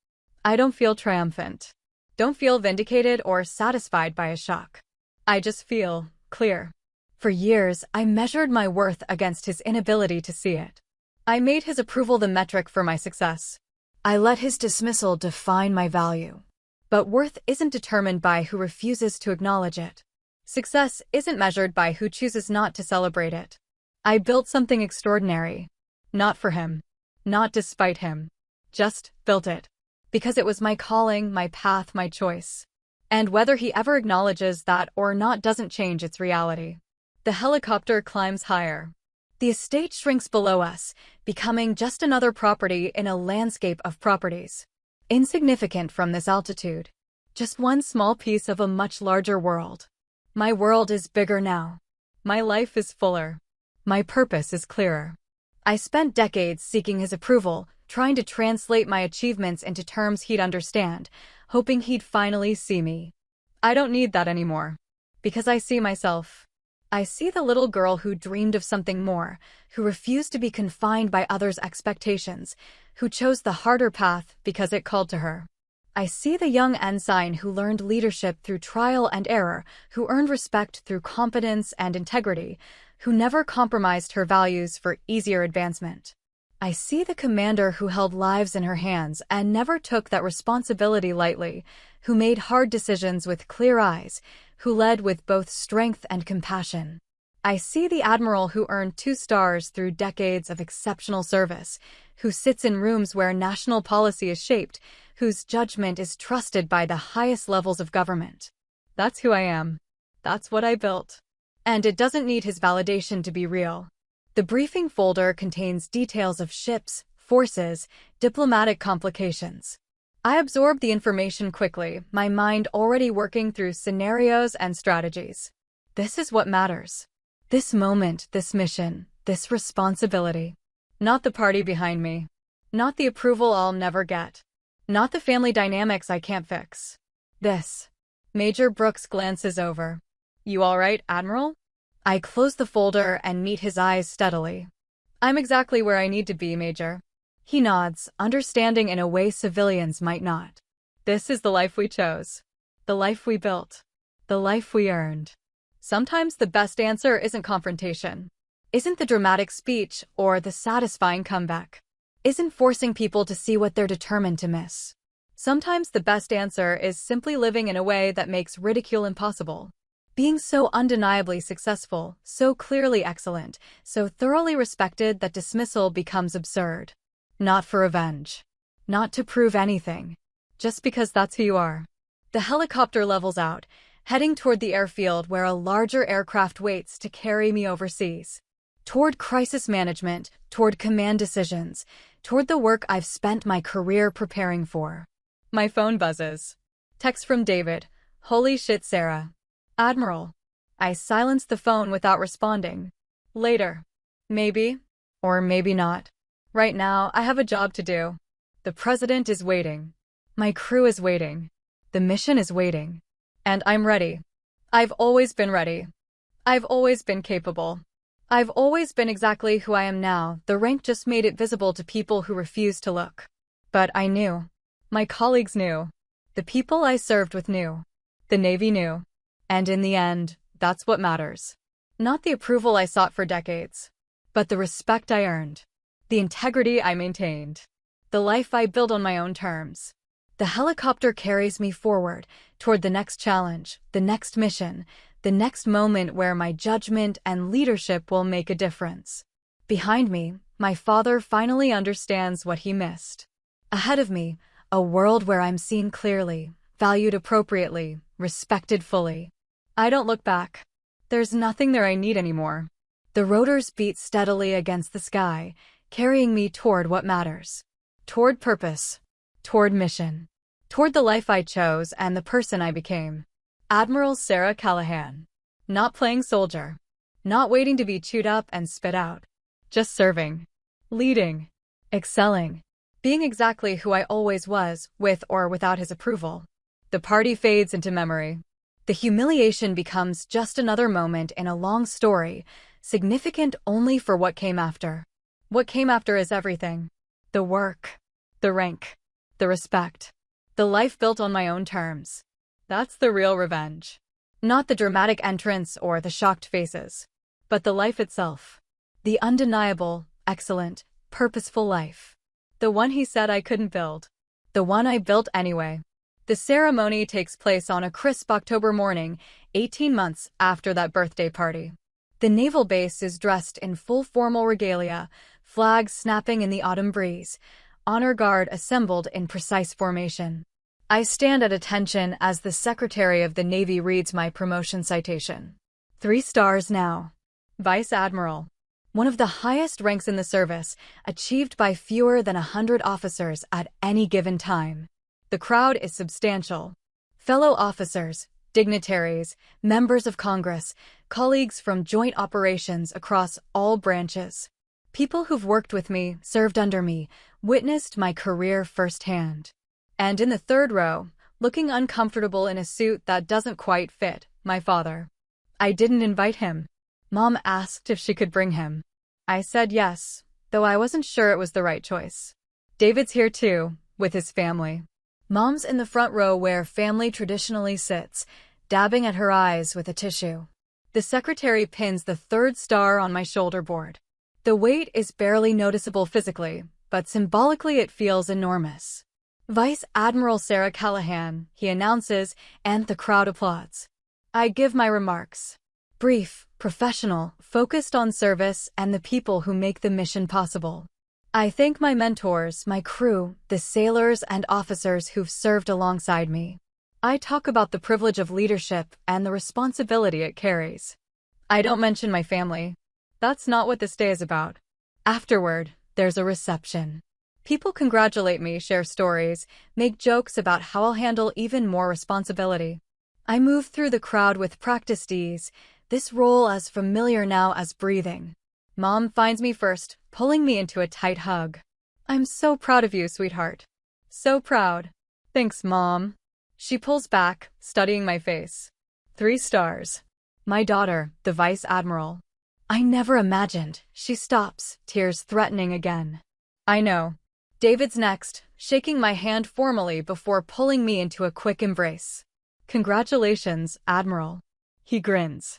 I don't feel triumphant. Don't feel vindicated or satisfied by a shock. I just feel clear. For years, I measured my worth against his inability to see it. I made his approval the metric for my success. I let his dismissal define my value. But worth isn't determined by who refuses to acknowledge it. Success isn't measured by who chooses not to celebrate it. I built something extraordinary. Not for him. Not despite him. Just built it. Because it was my calling, my path, my choice. And whether he ever acknowledges that or not doesn't change its reality. The helicopter climbs higher. The estate shrinks below us, becoming just another property in a landscape of properties. Insignificant from this altitude. Just one small piece of a much larger world. My world is bigger now. My life is fuller. My purpose is clearer. I spent decades seeking his approval, trying to translate my achievements into terms he'd understand, hoping he'd finally see me. I don't need that anymore. Because I see myself. I see the little girl who dreamed of something more, who refused to be confined by others' expectations, who chose the harder path because it called to her. I see the young ensign who learned leadership through trial and error, who earned respect through competence and integrity, who never compromised her values for easier advancement. I see the commander who held lives in her hands and never took that responsibility lightly, who made hard decisions with clear eyes, who led with both strength and compassion. I see the admiral who earned 2 stars through decades of exceptional service, who sits in rooms where national policy is shaped, whose judgment is trusted by the highest levels of government. That's who I am. That's what I built. And it doesn't need his validation to be real. The briefing folder contains details of ships, forces, diplomatic complications. I absorbed the information quickly, my mind already working through scenarios and strategies. This is what matters. This moment, this mission, this responsibility. Not the party behind me. Not the approval I'll never get. Not the family dynamics I can't fix. This. Major Brooks glances over. You all right, Admiral? I close the folder and meet his eyes steadily. I'm exactly where I need to be, Major. He nods, understanding in a way civilians might not. This is the life we chose. The life we built. The life we earned. Sometimes the best answer isn't confrontation. Isn't the dramatic speech or the satisfying comeback. Isn't forcing people to see what they're determined to miss. Sometimes the best answer is simply living in a way that makes ridicule impossible. Being so undeniably successful, so clearly excellent, so thoroughly respected that dismissal becomes absurd. Not for revenge. Not to prove anything. Just because that's who you are. The helicopter levels out, heading toward the airfield where a larger aircraft waits to carry me overseas. Toward crisis management, toward command decisions, toward the work I've spent my career preparing for. My phone buzzes. Text from David. Holy shit, Sarah. Admiral. I silence the phone without responding. Later. Maybe. Or maybe not. Right now, I have a job to do. The president is waiting. My crew is waiting. The mission is waiting. And I'm ready. I've always been ready. I've always been capable. I've always been exactly who I am now. The rank just made it visible to people who refused to look. But I knew. My colleagues knew. The people I served with knew. The Navy knew. And in the end, that's what matters. Not the approval I sought for decades, but the respect I earned. The integrity I maintained. The life I built on my own terms. The helicopter carries me forward, toward the next challenge, the next mission, the next moment where my judgment and leadership will make a difference. Behind me, my father finally understands what he missed. Ahead of me, a world where I'm seen clearly, valued appropriately, respected fully. I don't look back. There's nothing there I need anymore. The rotors beat steadily against the sky, carrying me toward what matters. Toward purpose. Toward mission. Toward the life I chose and the person I became. Admiral Sarah Callahan. Not playing soldier. Not waiting to be chewed up and spit out. Just serving. Leading. Excelling. Being exactly who I always was, with or without his approval. The party fades into memory. The humiliation becomes just another moment in a long story, significant only for what came after. What came after is everything. The work. The rank. The respect. The life built on my own terms. That's the real revenge. Not the dramatic entrance or the shocked faces, but the life itself. The undeniable, excellent, purposeful life. The one he said I couldn't build. The one I built anyway. The ceremony takes place on a crisp October morning, 18 months after that birthday party. The naval base is dressed in full formal regalia, flags snapping in the autumn breeze, honor guard assembled in precise formation. I stand at attention as the Secretary of the Navy reads my promotion citation. 3 stars now. Vice Admiral. One of the highest ranks in the service, achieved by fewer than 100 officers at any given time. The crowd is substantial. Fellow officers, dignitaries, members of Congress, colleagues from joint operations across all branches. People who've worked with me, served under me, witnessed my career firsthand. And in the third row, looking uncomfortable in a suit that doesn't quite fit, my father. I didn't invite him. Mom asked if she could bring him. I said yes, though I wasn't sure it was the right choice. David's here too, with his family. Mom's in the front row where family traditionally sits, dabbing at her eyes with a tissue. The secretary pins the 3rd star on my shoulder board. The weight is barely noticeable physically, but symbolically it feels enormous. Vice Admiral Sarah Callahan, he announces, and the crowd applauds. I give my remarks. Brief, professional, focused on service and the people who make the mission possible. I thank my mentors, my crew, the sailors and officers who've served alongside me. I talk about the privilege of leadership and the responsibility it carries. I don't mention my family. That's not what this day is about. Afterward, there's a reception. People congratulate me, share stories, make jokes about how I'll handle even more responsibility. I move through the crowd with practiced ease, this role as familiar now as breathing. Mom finds me first, pulling me into a tight hug. I'm so proud of you, sweetheart. So proud. Thanks, Mom. She pulls back, studying my face. 3 stars. My daughter, the Vice Admiral. I never imagined. She stops, tears threatening again. I know. David's next, shaking my hand formally before pulling me into a quick embrace. Congratulations, Admiral. He grins.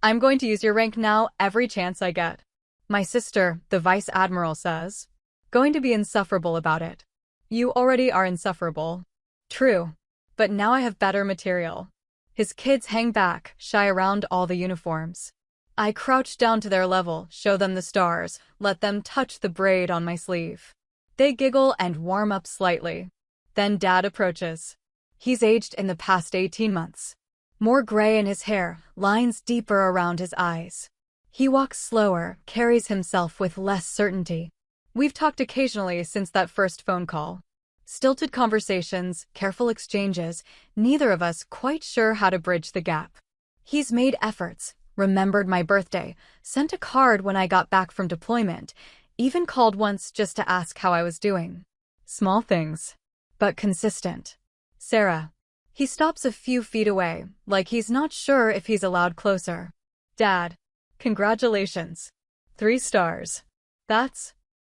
I'm going to use your rank now every chance I get. My sister, the Vice Admiral, says. Going to be insufferable about it. You already are insufferable. True. But now I have better material. His kids hang back, shy around all the uniforms. I crouch down to their level, show them the stars, let them touch the braid on my sleeve. They giggle and warm up slightly. Then Dad approaches. He's aged in the past 18 months. More gray in his hair, lines deeper around his eyes. He walks slower, carries himself with less certainty. We've talked occasionally since that first phone call. Stilted conversations, careful exchanges, neither of us quite sure how to bridge the gap. He's made efforts, remembered my birthday, sent a card when I got back from deployment, even called once just to ask how I was doing. Small things, but consistent. Sarah. He stops a few feet away, like he's not sure if he's allowed closer. Dad. Congratulations. 3 stars.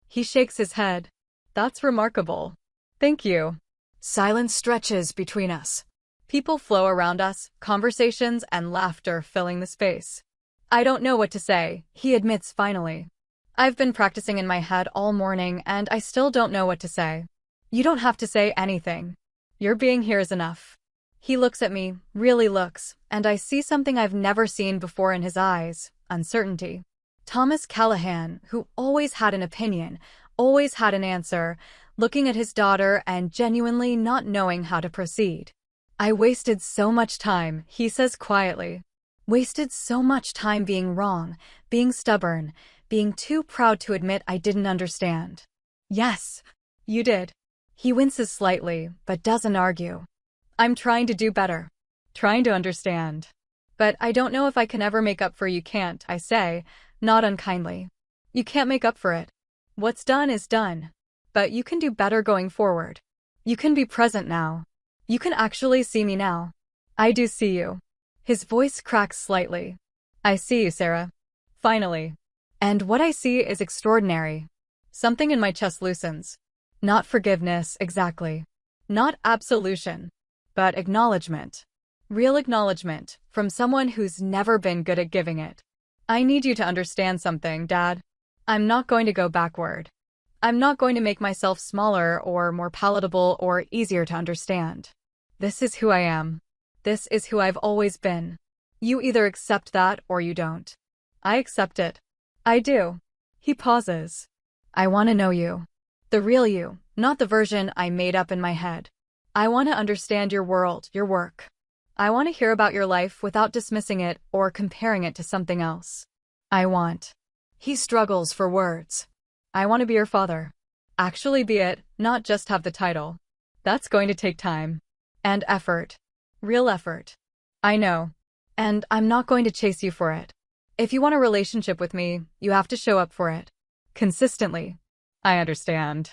He shakes his head. That's remarkable. Thank you. Silence stretches between us. People flow around us, conversations and laughter filling the space. I don't know what to say, he admits finally. I've been practicing in my head all morning and I still don't know what to say. You don't have to say anything. Your being here is enough. He looks at me, really looks, and I see something I've never seen before in his eyes, uncertainty. Thomas Callahan, who always had an opinion, always had an answer, looking at his daughter and genuinely not knowing how to proceed. I wasted so much time, he says quietly. Wasted so much time being wrong, being stubborn, being too proud to admit I didn't understand. Yes, you did. He winces slightly, but doesn't argue. I'm trying to do better. Trying to understand. But I don't know if I can ever make up for you can't, I say, not unkindly. You can't make up for it. What's done is done. But you can do better going forward. You can be present now. You can actually see me now. I do see you. His voice cracks slightly. I see you, Sarah. Finally. And what I see is extraordinary. Something in my chest loosens. Not forgiveness, exactly. Not absolution. But acknowledgement. Real acknowledgement, from someone who's never been good at giving it. I need you to understand something, Dad. I'm not going to go backward. I'm not going to make myself smaller or more palatable or easier to understand. This is who I am. This is who I've always been. You either accept that or you don't. I accept it. I do. He pauses. I want to know you. The real you, not the version I made up in my head. I want to understand your world, your work. I want to hear about your life without dismissing it or comparing it to something else. I want. He struggles for words. I want to be your father. Actually be it, not just have the title. That's going to take time. And effort. Real effort. I know. And I'm not going to chase you for it. If you want a relationship with me, you have to show up for it. Consistently. I understand.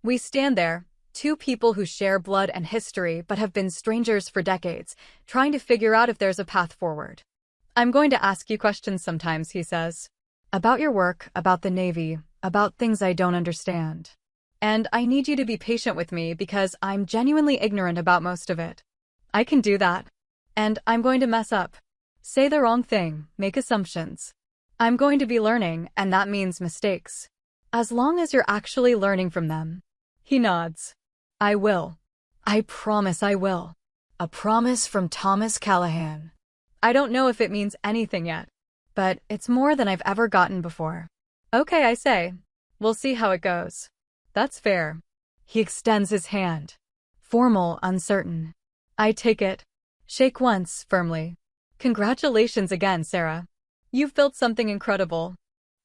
We stand there, 2 people who share blood and history but have been strangers for decades, trying to figure out if there's a path forward. I'm going to ask you questions sometimes, he says. About your work, about the Navy, about things I don't understand. And I need you to be patient with me because I'm genuinely ignorant about most of it. I can do that. And I'm going to mess up. Say the wrong thing, make assumptions. I'm going to be learning, and that means mistakes. As long as you're actually learning from them. He nods. I will. I promise I will. A promise from Thomas Callahan. I don't know if it means anything yet, but it's more than I've ever gotten before. Okay, I say. We'll see how it goes. That's fair. He extends his hand. Formal, uncertain. I take it. Shake once, firmly. Congratulations again, Sarah. You've built something incredible.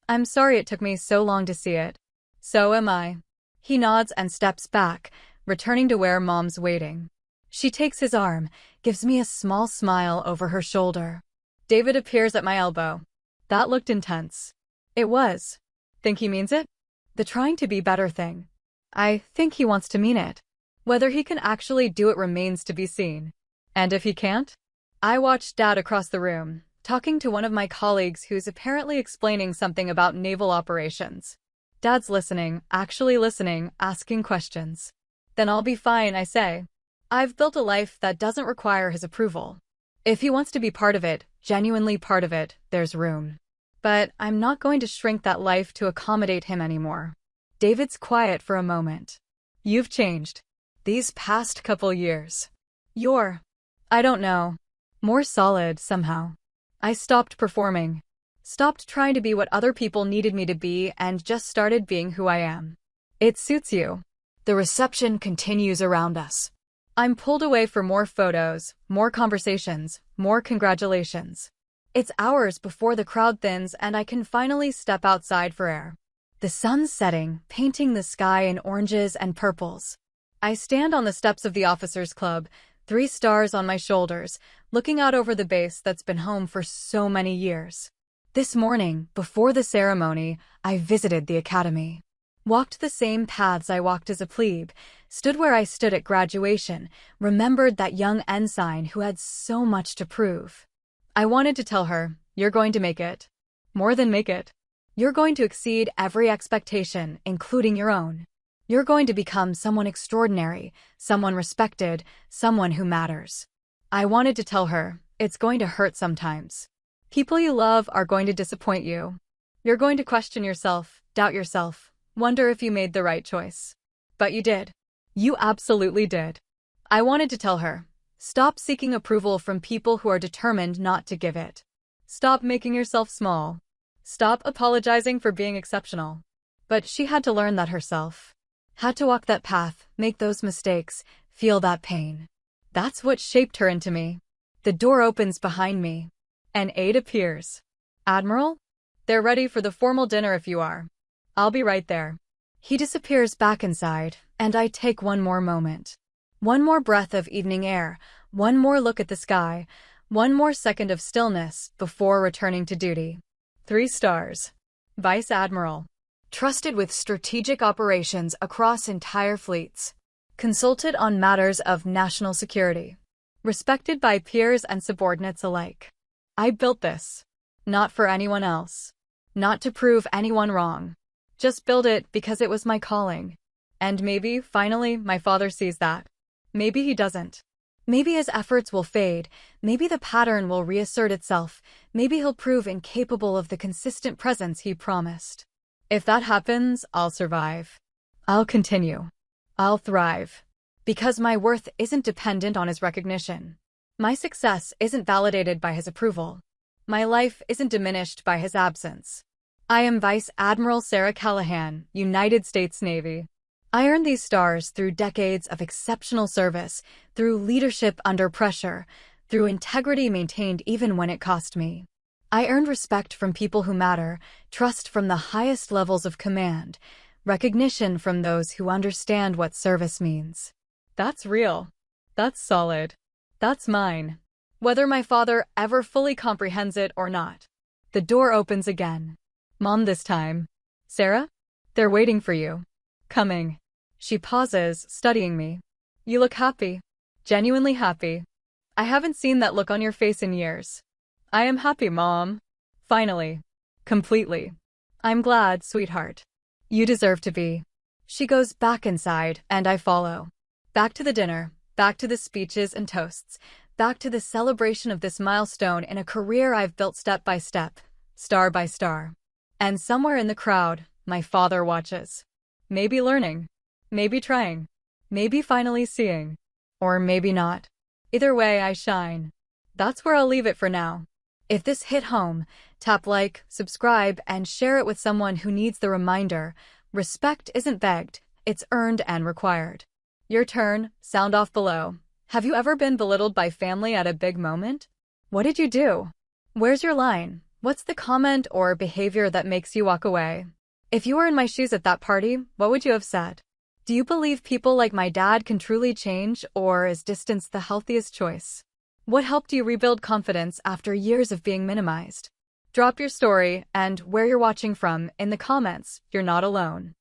I'm sorry it took me so long to see it. So am I. He nods and steps back, returning to where Mom's waiting. She takes his arm, gives me a small smile over her shoulder. David appears at my elbow. That looked intense. It was. Think he means it? The trying to be better thing. I think he wants to mean it. Whether he can actually do it remains to be seen. And if he can't? I watched Dad across the room, talking to one of my colleagues who's apparently explaining something about naval operations. Dad's listening, actually listening, asking questions. Then I'll be fine, I say. I've built a life that doesn't require his approval. If he wants to be part of it, genuinely part of it, there's room. But I'm not going to shrink that life to accommodate him anymore. David's quiet for a moment. You've changed. These past couple years. I don't know. More solid, somehow. I stopped performing. Stopped trying to be what other people needed me to be and just started being who I am. It suits you. The reception continues around us. I'm pulled away for more photos, more conversations, more congratulations. It's hours before the crowd thins and I can finally step outside for air. The sun's setting, painting the sky in oranges and purples. I stand on the steps of the officers' club, 3 stars on my shoulders, looking out over the base that's been home for so many years. This morning, before the ceremony, I visited the academy. Walked the same paths I walked as a plebe, stood where I stood at graduation, remembered that young ensign who had so much to prove. I wanted to tell her, you're going to make it. More than make it. You're going to exceed every expectation, including your own. You're going to become someone extraordinary, someone respected, someone who matters. I wanted to tell her, it's going to hurt sometimes. People you love are going to disappoint you. You're going to question yourself, doubt yourself, wonder if you made the right choice. But you did. You absolutely did. I wanted to tell her, stop seeking approval from people who are determined not to give it. Stop making yourself small. Stop apologizing for being exceptional. But she had to learn that herself. Had to walk that path, make those mistakes, feel that pain. That's what shaped her into me. The door opens behind me. An aide appears. Admiral? They're ready for the formal dinner if you are. I'll be right there. He disappears back inside, and I take one more moment. One more breath of evening air, one more look at the sky, one more second of stillness before returning to duty. 3 stars. Vice Admiral. Trusted with strategic operations across entire fleets. Consulted on matters of national security. Respected by peers and subordinates alike. I built this. Not for anyone else. Not to prove anyone wrong. Just build it because it was my calling. And maybe, finally, my father sees that. Maybe he doesn't. Maybe his efforts will fade. Maybe the pattern will reassert itself. Maybe he'll prove incapable of the consistent presence he promised. If that happens, I'll survive. I'll continue. I'll thrive. Because my worth isn't dependent on his recognition. My success isn't validated by his approval. My life isn't diminished by his absence. I am Vice Admiral Sarah Callahan, United States Navy. I earned these stars through decades of exceptional service, through leadership under pressure, through integrity maintained even when it cost me. I earned respect from people who matter, trust from the highest levels of command, recognition from those who understand what service means. That's real. That's solid. That's mine. Whether my father ever fully comprehends it or not. The door opens again. Mom this time. Sarah? They're waiting for you. Coming. She pauses, studying me. You look happy. Genuinely happy. I haven't seen that look on your face in years. I am happy, Mom. Finally. Completely. I'm glad, sweetheart. You deserve to be. She goes back inside, and I follow. Back to the dinner, back to the speeches and toasts, back to the celebration of this milestone in a career I've built step by step, star by star. And somewhere in the crowd, my father watches. Maybe learning. Maybe trying. Maybe finally seeing. Or maybe not. Either way, I shine. That's where I'll leave it for now. If this hit home, tap like, subscribe, and share it with someone who needs the reminder. Respect isn't begged, it's earned and required. Your turn, sound off below. Have you ever been belittled by family at a big moment? What did you do? Where's your line? What's the comment or behavior that makes you walk away? If you were in my shoes at that party, what would you have said? Do you believe people like my dad can truly change, or is distance the healthiest choice? What helped you rebuild confidence after years of being minimized? Drop your story and where you're watching from in the comments. You're not alone.